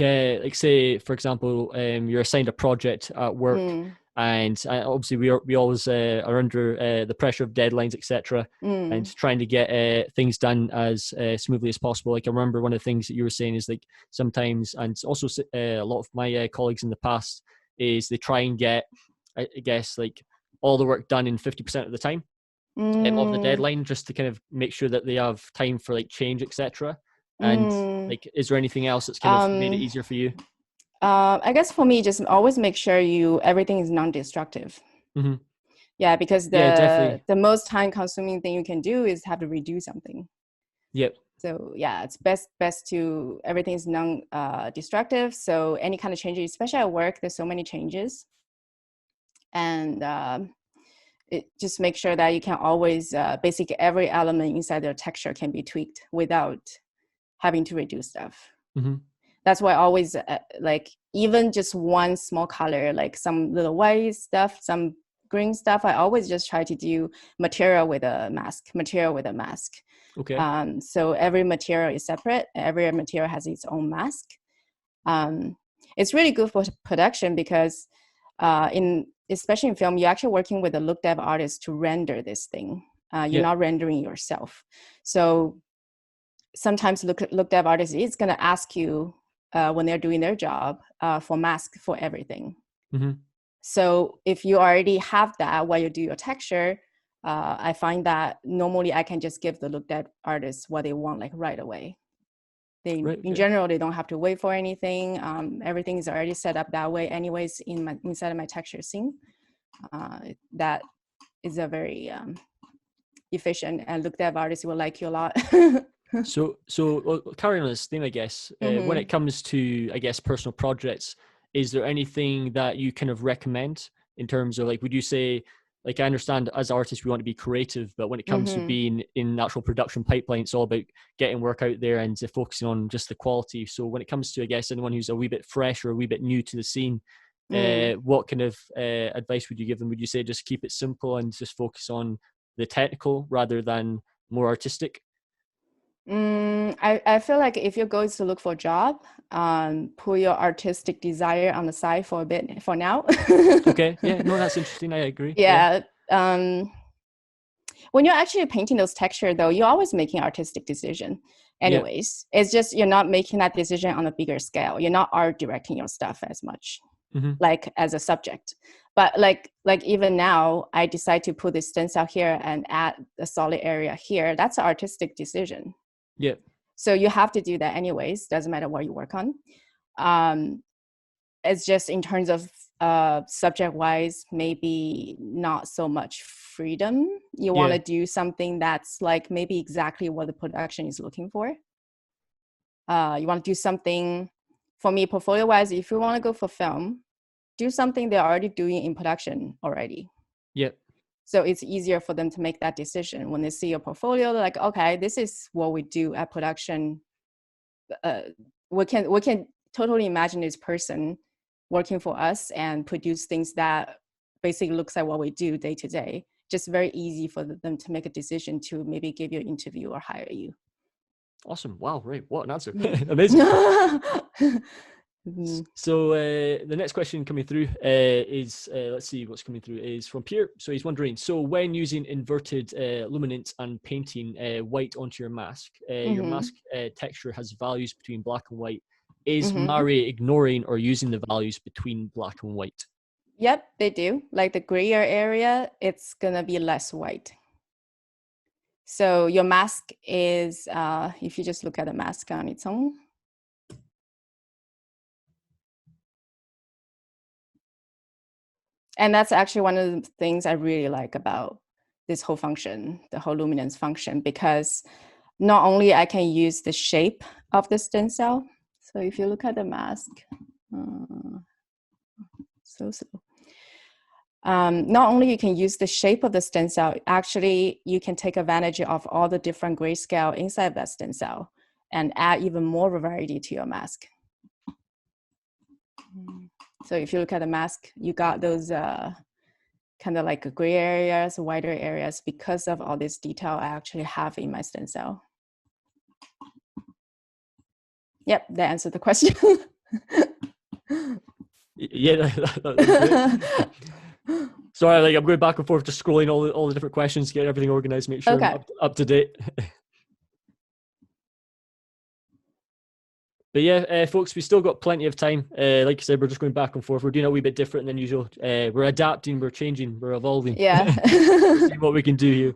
say for example, you're assigned a project at work, mm, and obviously we always are under the pressure of deadlines, etc., and mm, trying to get things done as smoothly as possible. Like I remember one of the things that you were saying is like sometimes, and also a lot of my colleagues in the past is they try and get, I guess like all the work done in 50% of the time of the mm, deadline, just to kind of make sure that they have time for like change, etc. And mm. like, is there anything else that's kind of made it Um, easier for you? I guess for me, just always make sure everything is non-destructive. Mm-hmm. Yeah, because Yeah, definitely. the most time-consuming thing you can do is have to redo something. Yep. So yeah, it's best to everything is non-destructive. So any kind of changes, especially at work, there's so many changes, and it just make sure that you can always basically every element inside the texture can be tweaked without having to redo stuff. Mm-hmm. That's why I always like even just one small color, like some little white stuff, some green stuff, I always just try to do material with a mask. Okay. So every material is separate. Every material has its own mask. Um, it's really good for production because in especially in film, you're actually working with a look dev artist to render this thing. You're Yep. not rendering yourself. So sometimes look dev artist is going to ask you when they're doing their job for mask for everything. Mm-hmm. So if you already have that while you do your texture, I find that normally I can just give the look dev artist what they want like right away. Right. In Okay. general, they don't have to wait for anything. Everything is already set up that way anyways inside of my texture scene. That is a very efficient and look dev artist will like you a lot. So carrying on this theme, I guess, when Mm-hmm. it comes to, I guess, personal projects, is there anything that you kind of recommend in terms of like, would you say, like, I understand as artists we want to be creative, but when it comes to Mm-hmm. being in actual production pipeline, it's all about getting work out there and focusing on just the quality. So when it comes to, I guess, anyone who's a wee bit fresh or a wee bit new to the scene, Mm. what kind of advice would you give them? Would you say just keep it simple and just focus on the technical rather than more artistic? I feel like if you're going to look for a job, put your artistic desire on the side for a bit for now. Okay. Yeah. No, that's interesting. I agree. Yeah. Yeah. When you're actually painting those texture, though, you're always making artistic decision. Yeah. Anyways, it's just you're not making that decision on a bigger scale. You're not art directing your stuff as much, Mm-hmm. like as a subject. But like even now, I decide to put this stencil here and add a solid area here. That's an artistic decision. Yeah. So you have to do that anyways. Doesn't matter what you work on. Um, it's just in terms of subject wise, maybe not so much freedom. You want Yeah. to do something that's like maybe exactly what the production is looking for. You want to do something, for me, portfolio wise, if you want to go for film, do something they're already doing in production already. Yeah. So it's easier for them to make that decision when they see your portfolio. They're like, okay, this is what we do at production. uh, we can totally imagine this person working for us and produce things that basically looks like what we do day to day. Just very easy for them to make a decision to maybe give you an interview or hire you. Awesome. Wow. Right. What an answer. Mm. Amazing. Mm. So the next question coming through is let's see what's coming through is from Pierre. So he's wondering, so when using inverted luminance and painting white onto your Mm-hmm. mask texture has values between black and white. Is Mm-hmm. Mari ignoring or using the values between black and white? Yep, they do. Like the grayer area, it's gonna be less white. So your mask is, if you just look at the mask on its own, And that's actually one of the things I really like about this whole function, the whole luminance function, because not only I can use the shape of the stem cell. So if you look at the mask, not only you can use the shape of the stem cell, actually you can take advantage of all the different grayscale inside that stem cell and add even more variety to your mask. So if you look at the mask, you got those kind of like gray areas, wider areas, because of all this detail I actually have in my stem cell. Yep, that answered the question. Yeah, that's great. Sorry, like I'm going back and forth, just scrolling all the different questions, get everything organized, make sure I'm up to date. But yeah, folks, we still got plenty of time. Like I said, we're just going back and forth. We're doing a wee bit different than usual. We're adapting, we're changing, we're evolving. Yeah. See what we can do here.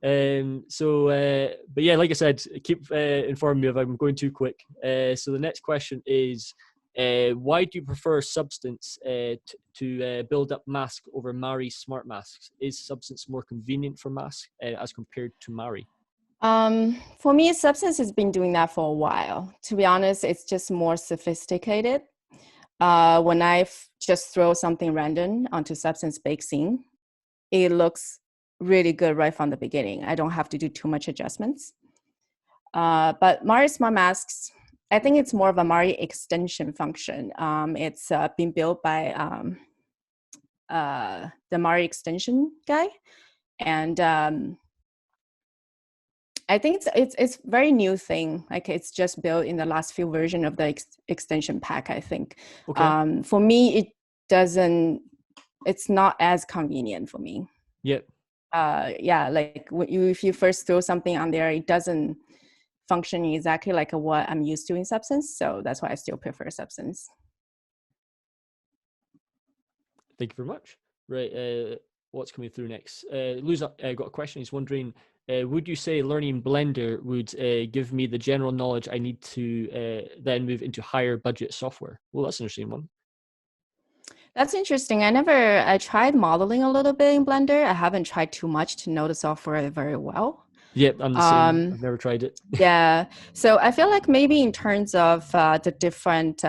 But yeah, like I said, keep informing me if I'm going too quick. So the next question is, why do you prefer Substance to build up mask over Mari smart masks? Is Substance more convenient for mask as compared to Mari? For me, Substance has been doing that for a while. To be honest, it's just more sophisticated. When I just throw something random onto Substance Bake Scene, it looks really good right from the beginning. I don't have to do too much adjustments. But Mari Smart Masks, I think it's more of a Mari extension function. It's been built by the Mari extension guy. And I think it's very new thing. Like it's just built in the last few version of the extension pack, I think. Okay. For me, it's not as convenient for me. Yep. Yeah, like if you first throw something on there, it doesn't function exactly like what I'm used to in Substance. So that's why I still prefer Substance. Thank you very much. Right. What's coming through next? Lou's got a question. He's wondering, would you say learning Blender would give me the general knowledge I need to then move into higher budget software? Well, that's an interesting one. That's interesting. I tried modeling a little bit in Blender. I haven't tried too much to know the software very well. Yep, I'm the same. I've never tried it. Yeah. So I feel like maybe in terms of the different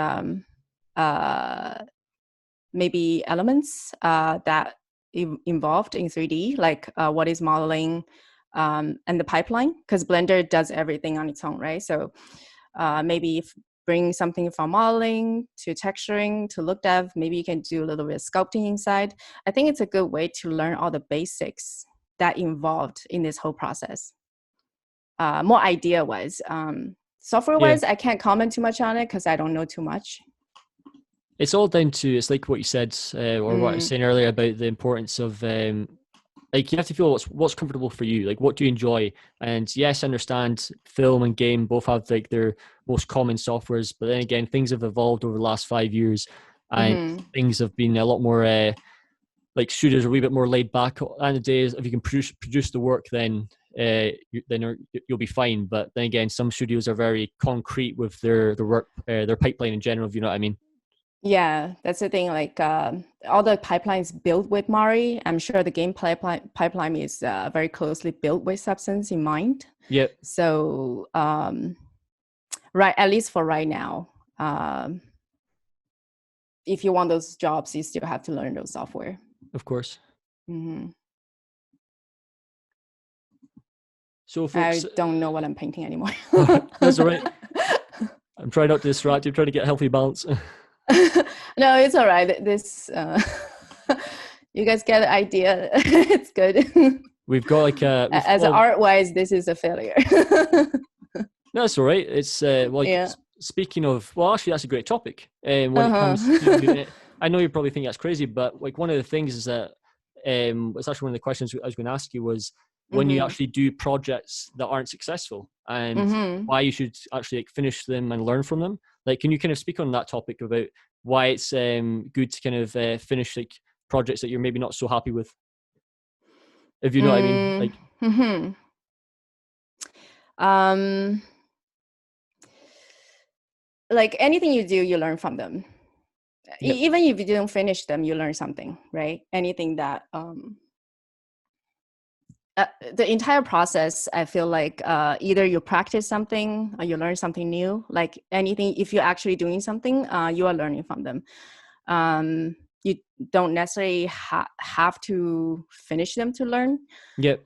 maybe elements that involved in 3D, like what is modeling and the pipeline, because Blender does everything on its own, right? So maybe if bring something from modeling to texturing to look dev, maybe you can do a little bit of sculpting inside. I think it's a good way to learn all the basics that involved in this whole process. More idea-wise. Software-wise, yeah. I can't comment too much on it because I don't know too much. It's all down to, it's like what you said, or what I was saying earlier about the importance of, like you have to feel what's comfortable for you. Like, what do you enjoy? And yes, I understand film and game both have like their most common softwares, but then again, things have evolved over the last 5 years, and things have been a lot more like studios are a wee bit more laid back. And the days, if you can produce the work, then you'll be fine. But then again, some studios are very concrete with their work, their pipeline in general. If you know what I mean. Yeah, that's the thing. Like all the pipelines built with Mari, I'm sure the game pipeline is very closely built with Substance in mind. Yep. So right, at least for right now, if you want those jobs, you still have to learn those software. Of course. Mm-hmm. So folks, I don't know what I'm painting anymore. That's all right. I'm trying not to distract you. I'm trying to get a healthy balance. No, it's all right. This you guys get the idea. It's good. We've got like as art-wise, this is a failure. No, it's all right. It's speaking of, well, actually, that's a great topic. When it comes to, I know you probably think that's crazy, but like one of the things is that it's actually one of the questions I was going to ask you was when you actually do projects that aren't successful and why you should actually like finish them and learn from them. Like, can you kind of speak on that topic about why it's good to kind of finish like projects that you're maybe not so happy with, if you know what I mean? Like, like anything you do, you learn from them. Yep. Even if you didn't finish them, you learn something, right? Anything that the entire process, I feel like either you practice something or you learn something new. Like anything, if you're actually doing something, you are learning from them. You don't necessarily have to finish them to learn. Yep.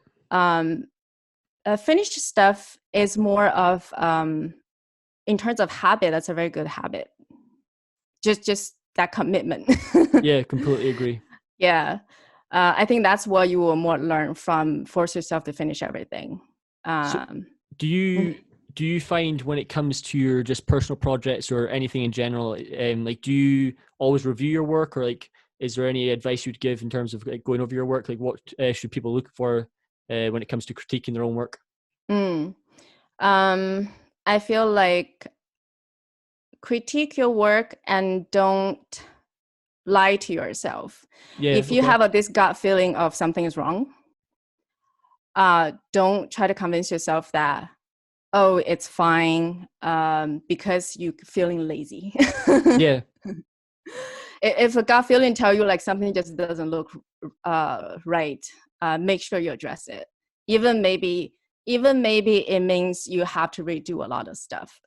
Finished stuff is more of, in terms of habit, that's a very good habit. Just that commitment. Yeah, completely agree. Yeah. I think that's what you will more learn from. Force yourself to finish everything. So Um, do you find when it comes to your just personal projects or anything in general, like do you always review your work, or like is there any advice you'd give in terms of like going over your work? Like what should people look for when it comes to critiquing their own work? mm. I feel like critique your work and don't lie to yourself. Yeah. If you Okay. have this gut feeling of something is wrong, don't try to convince yourself that, oh, it's fine, because you're feeling lazy. Yeah. If a gut feeling tell you like something just doesn't look right, make sure you address it. Even maybe it means you have to redo a lot of stuff.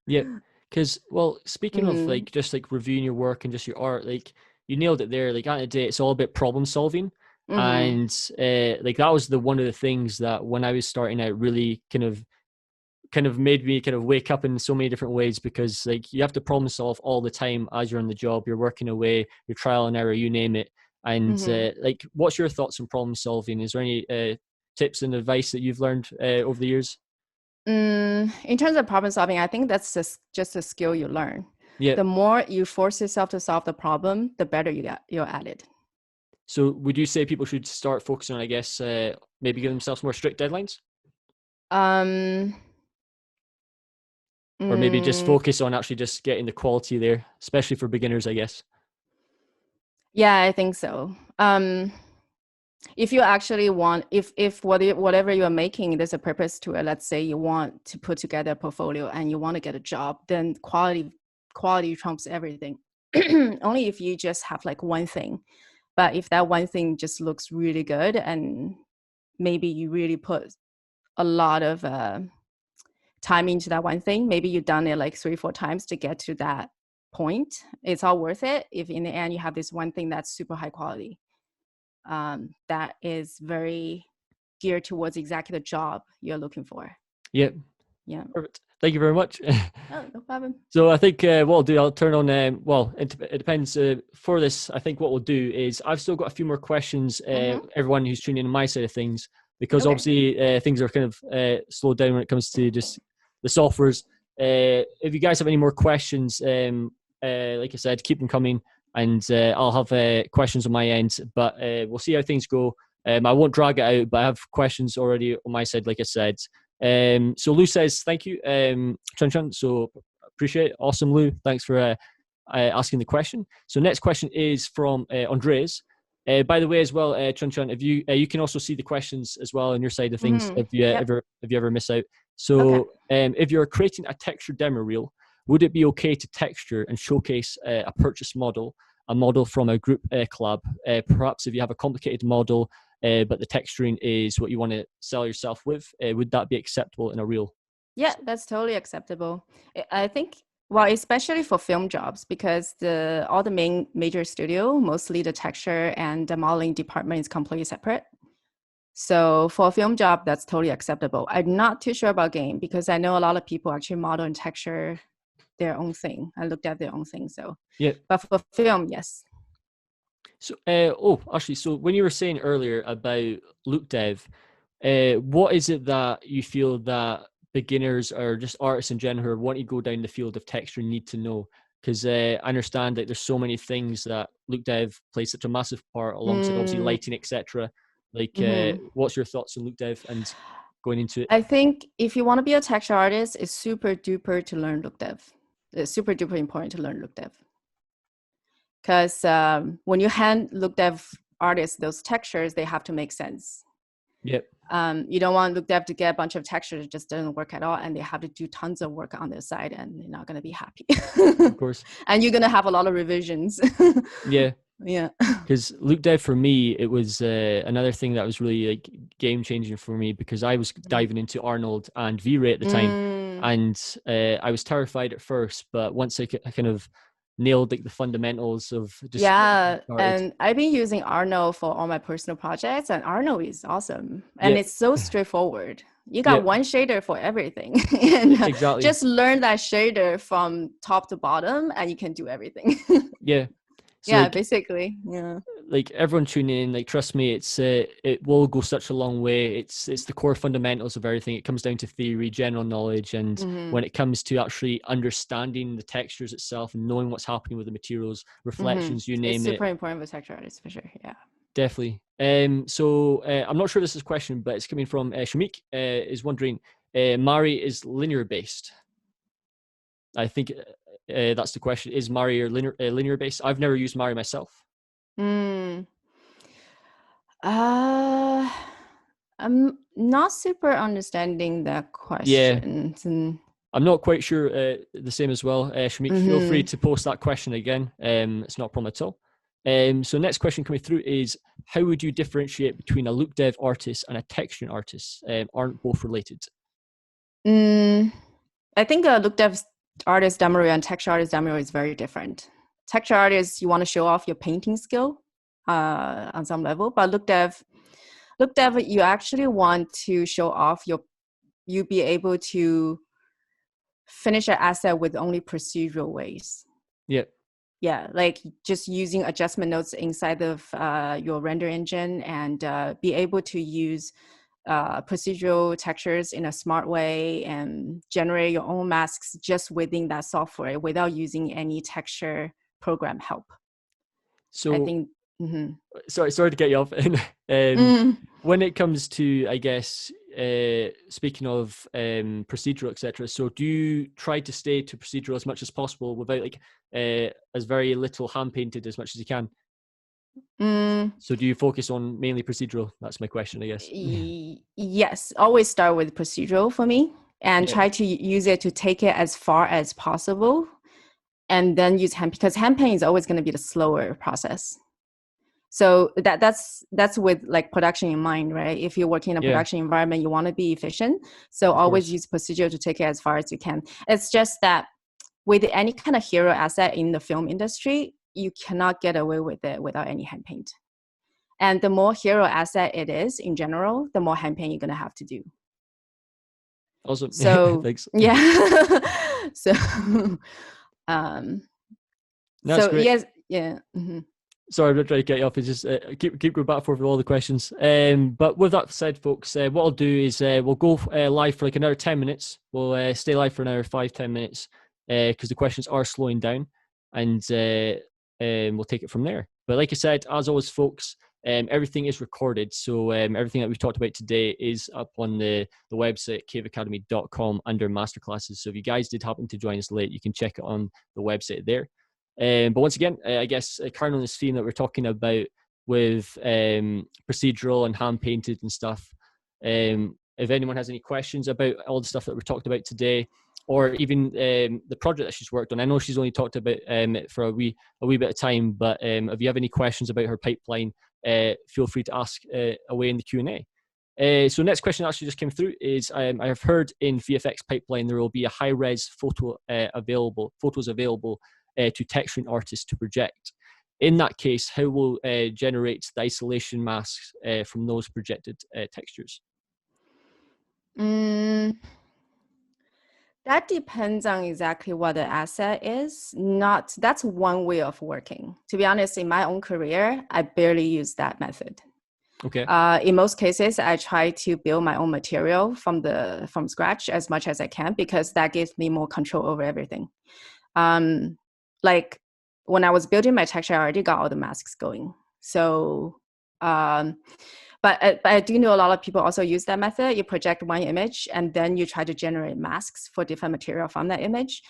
Yeah. Because, well, speaking of Mm-hmm. like just like reviewing your work and just your art, like you nailed it there. Like at the end of the day, it's all about problem solving. Mm-hmm. And like that was the one of the things that when I was starting out really kind of made me kind of wake up in so many different ways, because like you have to problem solve all the time as you're on the job, you're working away, you're trial and error, you name it. And Mm-hmm. like, what's your thoughts on problem solving? Is there any tips and advice that you've learned over the years? In terms of problem solving, I think that's just a skill you learn. Yeah. The more you force yourself to solve the problem, the better you're at it. So would you say people should start focusing on, I guess, maybe give themselves more strict deadlines, Um, or maybe just mm, focus on actually just getting the quality there, especially for beginners, I guess. yeah, I think so. If you actually want, if whatever you are making, there's a purpose to it. Let's say you want to put together a portfolio and you want to get a job, then quality trumps everything. Only if you just have like one thing. But if that one thing just looks really good and maybe you really put a lot of time into that one thing, maybe you've done it like 3 4 times to get to that point, it's all worth it if in the end you have this one thing that's super high quality, that is very geared towards exactly the job you're looking for. Yeah, Yeah. perfect. Thank you very much. Oh, no problem. So I think what I'll do, I'll turn on. Well, it depends. For this, I think what we'll do is I've still got a few more questions. Mm-hmm. Everyone who's tuning in on my side of things, because Okay. obviously things are kind of slowed down when it comes to just the softwares. If you guys have any more questions, like I said, keep them coming, and I'll have questions on my end. But we'll see how things go. I won't drag it out, but I have questions already on my side, like I said. So Lou says thank you, Chun Chun. So appreciate it. Awesome, Lou. Thanks for asking the question. So next question is from Andres. By the way, as well, Chun Chun, if you can also see the questions as well on your side of things, Mm-hmm. if you Yep. ever miss out. Okay. So if you're creating a texture demo reel, would it be okay to texture and showcase a purchase model, a model from a group collab? Perhaps if you have a complicated model, but the texturing is what you want to sell yourself with, would that be acceptable in a reel? Yeah, that's totally acceptable. I think, well, especially for film jobs, because all the major studio, mostly the texture and the modeling department is completely separate. So for a film job, that's totally acceptable. I'm not too sure about game because I know a lot of people actually model and texture their own thing. I looked at their own thing. So, Yeah. but for film, yes. So, actually, so when you were saying earlier about look dev, what is it that you feel that beginners or just artists in general who want to go down the field of texture need to know? Because I understand that there's so many things that look dev plays such a massive part, alongside obviously Mm, lighting, etc. Like, mhm. what's your thoughts on look dev and going into it? I think if you want to be a texture artist, it's super duper to learn look dev. It's super duper important to learn look dev. Because when you hand look dev artists those textures, they have to make sense. Yep. You don't want look dev to get a bunch of texture that just doesn't work at all, and they have to do tons of work on their side, and they're not going to be happy. Of course. And you're going to have a lot of revisions. Yeah. Yeah. Because Luke Dev for me, it was another thing that was really like game changing for me, because I was diving into Arnold and V-Ray at the time, and I was terrified at first, but once I kind of nailed like the fundamentals of just Yeah, and I've been using Arnold for all my personal projects, and Arnold is awesome, and Yep. it's so straightforward. You got Yep. one shader for everything, and Exactly. just learn that shader from top to bottom, and you can do everything. Yeah. So Yeah, like, basically. Yeah. like everyone tuning in, like trust me, it's it will go such a long way. It's the core fundamentals of everything. It comes down to theory, general knowledge, and when it comes to actually understanding the textures itself and knowing what's happening with the materials, reflections, you name It's it. super important with texture artists for sure. Yeah. Definitely. So I'm not sure this is a question, but it's coming from Shamik. Is wondering, Mari is linear based. I think that's the question. Is Mari or linear based? I've never used Mari myself. I'm not super understanding that Yeah, question. I'm not quite sure the same as well. Shamik, feel free to post that question again. It's not a problem at all. So next question coming through is, how would you differentiate between a look dev artist and a texturing artist? Aren't both related? I think a look dev artist demo and texture artist demo is very different. Texture artists, you want to show off your painting skill on some level, but look dev, you actually want to show off you be able to finish an asset with only procedural ways. Yep. Yeah, like just using adjustment nodes inside of your render engine, and be able to use procedural textures in a smart way and generate your own masks just within that software without using any texture program help. So I think. sorry to get you off. When it comes to, I guess, speaking of procedural, etc. So do you try to stay to procedural as much as possible without like as very little hand painted as much as you can? So do you focus on mainly procedural? That's my question, I guess. Yes, always start with procedural for me, and Yeah. try to use it to take it as far as possible, and then use hand, because hand paint is always going to be the slower process. So that's with like production in mind, right? If you're working in a production environment, you want to be efficient. So always use procedural to take it as far as you can. It's just that with any kind of hero asset in the film industry, you cannot get away with it without any hand paint. And the more hero asset it is in general, the more hand paint you're going to have to do. Awesome. So thanks. Yeah. So That's great. Yes, yeah. Sorry, I'm not trying to get you off. It's just keep going back and forth with all the questions. But with that said, folks, what I'll do is we'll go live for like another 10 minutes. We'll stay live for another 5-10 minutes because the questions are slowing down, and we'll take it from there. But like I said, as always, folks, everything is recorded. So everything that we've talked about today is up on the website, caveacademy.com, under masterclasses. So if you guys did happen to join us late, you can check it on the website there. But once again, I guess carrying on this theme that we're talking about with procedural and hand painted and stuff. If anyone has any questions about all the stuff that we talked about today, or even the project that she's worked on, I know she's only talked about it for a wee bit of time, but if you have any questions about her pipeline, feel free to ask away in the Q&A. So next question actually just came through is, I have heard in VFX pipeline there will be a high-res photos available to texturing artists to project. In that case, how will generate the isolation masks from those projected textures? That depends on exactly what the asset is. That's one way of working. To be honest, in my own career, I barely use that method. Okay. In most cases, I try to build my own material from scratch as much as I can, because that gives me more control over everything. Like when I was building my texture, I already got all the masks going. So, but I do know a lot of people also use that method. You project one image and then you try to generate masks for different material from that image.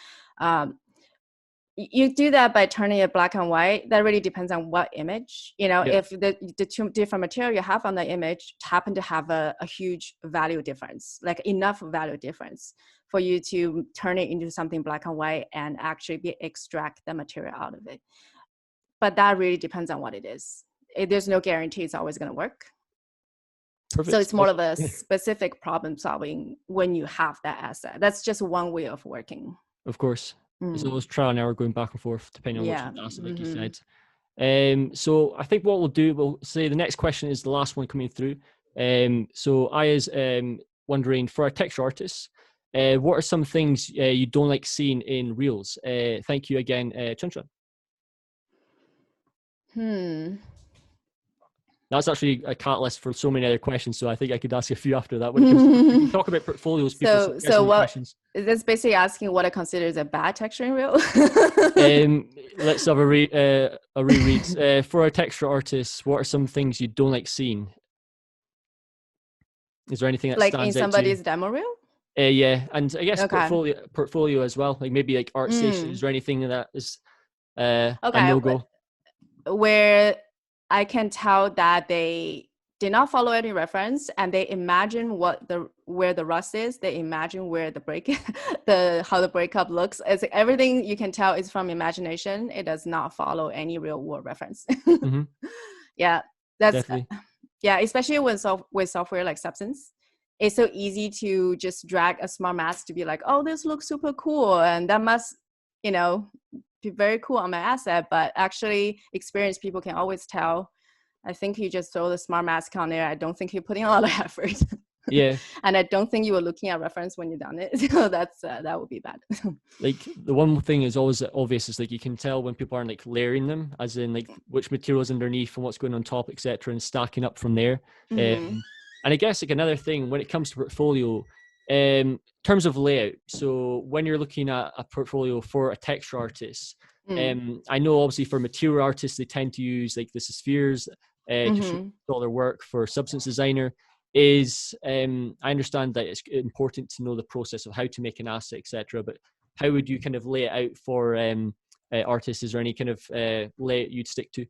You do that by turning it black and white. That really depends on what image. Yep. If the two different material you have on the image happen to have a huge value difference, like enough value difference for you to turn it into something black and white and actually extract the material out of it. But that really depends on what it is. There's no guarantee it's always going to work. Perfect. So it's more of a specific problem solving when you have that asset. That's just one way of working. Of course. It's always trial and error going back and forth depending on which asset, like you said. So I think what we'll say the next question is the last one coming through. So Aya's wondering, for a texture artist, what are some things you don't like seeing in reels? Thank you again, Chun Chun. That's actually a catalyst for so many other questions. So I think I could ask you a few after that. When it comes to, we can talk about portfolios. So what questions. Is this basically asking what I consider as a bad texturing reel? Let's have a reread. For a texture artist, what are some things you don't like seeing? Is there anything that like stands in somebody's demo reel? Yeah, and I guess portfolio as well. Like maybe like art station. Is there anything that is a no-go? Where I can tell that they did not follow any reference and they imagine where the rust is. They imagine where the how the breakup looks. It's everything you can tell is from imagination. It does not follow any real world reference. Yeah, that's definitely. Yeah, especially with software like Substance. It's so easy to just drag a smart mask to be like, oh, this looks super cool. And that must, be very cool on my asset. But actually experienced people can always tell. I think you just throw the smart mask on there. I don't think you're putting a lot of effort. Yeah. And I don't think you were looking at reference when you done it. So that's that would be bad. Like the one thing is always obvious is like you can tell when people aren't like layering them, as in like which materials underneath and what's going on top, etc., and stacking up from there. And I guess like another thing when it comes to portfolio, in terms of layout. So when you're looking at a portfolio for a texture artist, I know obviously for material artists they tend to use like the spheres to show all their work. For substance designer is I understand that it's important to know the process of how to make an asset, etc. But how would you kind of lay it out for artists? Is there any kind of layout you'd stick to?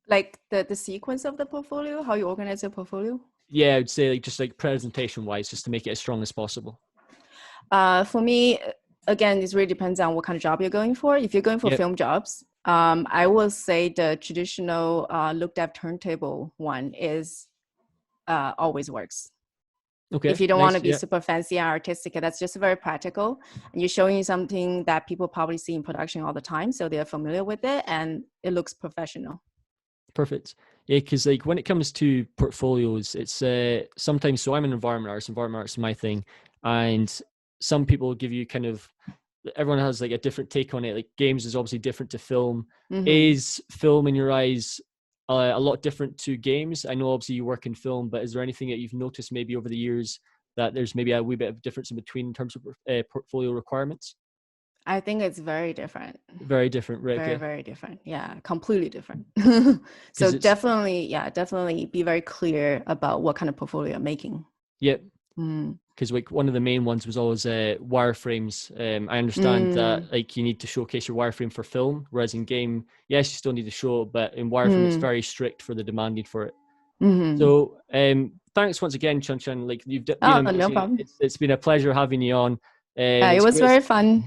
Like the sequence of the portfolio, how you organize your portfolio? Yeah, I would say like just like presentation wise, just to make it as strong as possible. For me, again, this really depends on what kind of job you're going for. If you're going for film jobs, I will say the traditional look dev turntable one is always works. Okay. If you don't want to be super fancy and artistic, that's just very practical. And you're showing something that people probably see in production all the time, so they're familiar with it and it looks professional. Perfect. Yeah, because like when it comes to portfolios, it's sometimes, so I'm an environment artist is my thing, and some people give you kind of, everyone has like a different take on it. Like games is obviously different to film. Is film in your eyes a lot different to games? I know obviously you work in film, but is there anything that you've noticed maybe over the years that there's maybe a wee bit of difference in between in terms of portfolio requirements? I think it's very different. Very different, right? Very, very different. Yeah, completely different. So definitely be very clear about what kind of portfolio you're making. Yep. Because like one of the main ones was always wireframes. I understand that like you need to showcase your wireframe for film, whereas in game, yes, you still need to show it, but in wireframe it's very strict for the demanding for it. So thanks once again, Chun Chun. Like you've been amazing. No problem. It's been a pleasure having you on. It was very fun.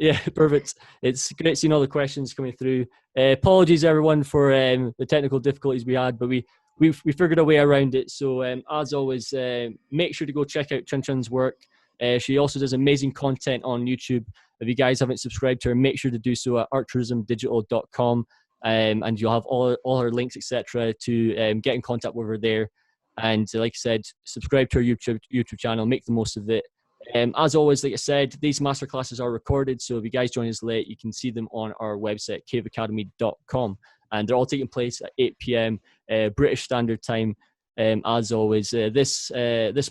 Yeah, perfect. It's great seeing all the questions coming through. Apologies everyone for the technical difficulties we had, but we figured a way around it. So as always, make sure to go check out Chun Chun's work. She also does amazing content on YouTube. If you guys haven't subscribed to her, make sure to do so at arttourismdigital.com, and you'll have all her links, etc., to get in contact with her there. And like I said, subscribe to her YouTube channel, make the most of it. As always, like I said, these masterclasses are recorded, so if you guys join us late, you can see them on our website, caveacademy.com, and they're all taking place at 8 p.m. British Standard Time. As always, this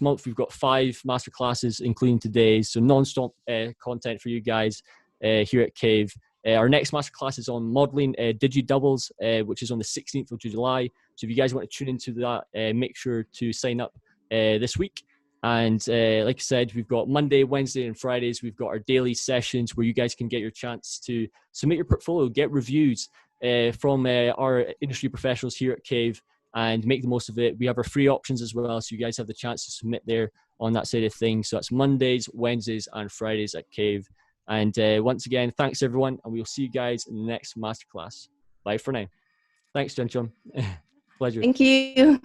month we've got 5 masterclasses, including today's, so non-stop content for you guys here at Cave. Our next masterclass is on modeling digi-doubles, which is on the 16th of July. So if you guys want to tune into that, make sure to sign up this week. And like I said, we've got Monday, Wednesday, and Fridays. We've got our daily sessions where you guys can get your chance to submit your portfolio, get reviews from our industry professionals here at Cave, and make the most of it. We have our free options as well, so you guys have the chance to submit there on that side of things. So that's Mondays, Wednesdays, and Fridays at Cave. And once again, thanks everyone, and we'll see you guys in the next masterclass. Bye for now. Thanks, Chun Chun. Pleasure. Thank you.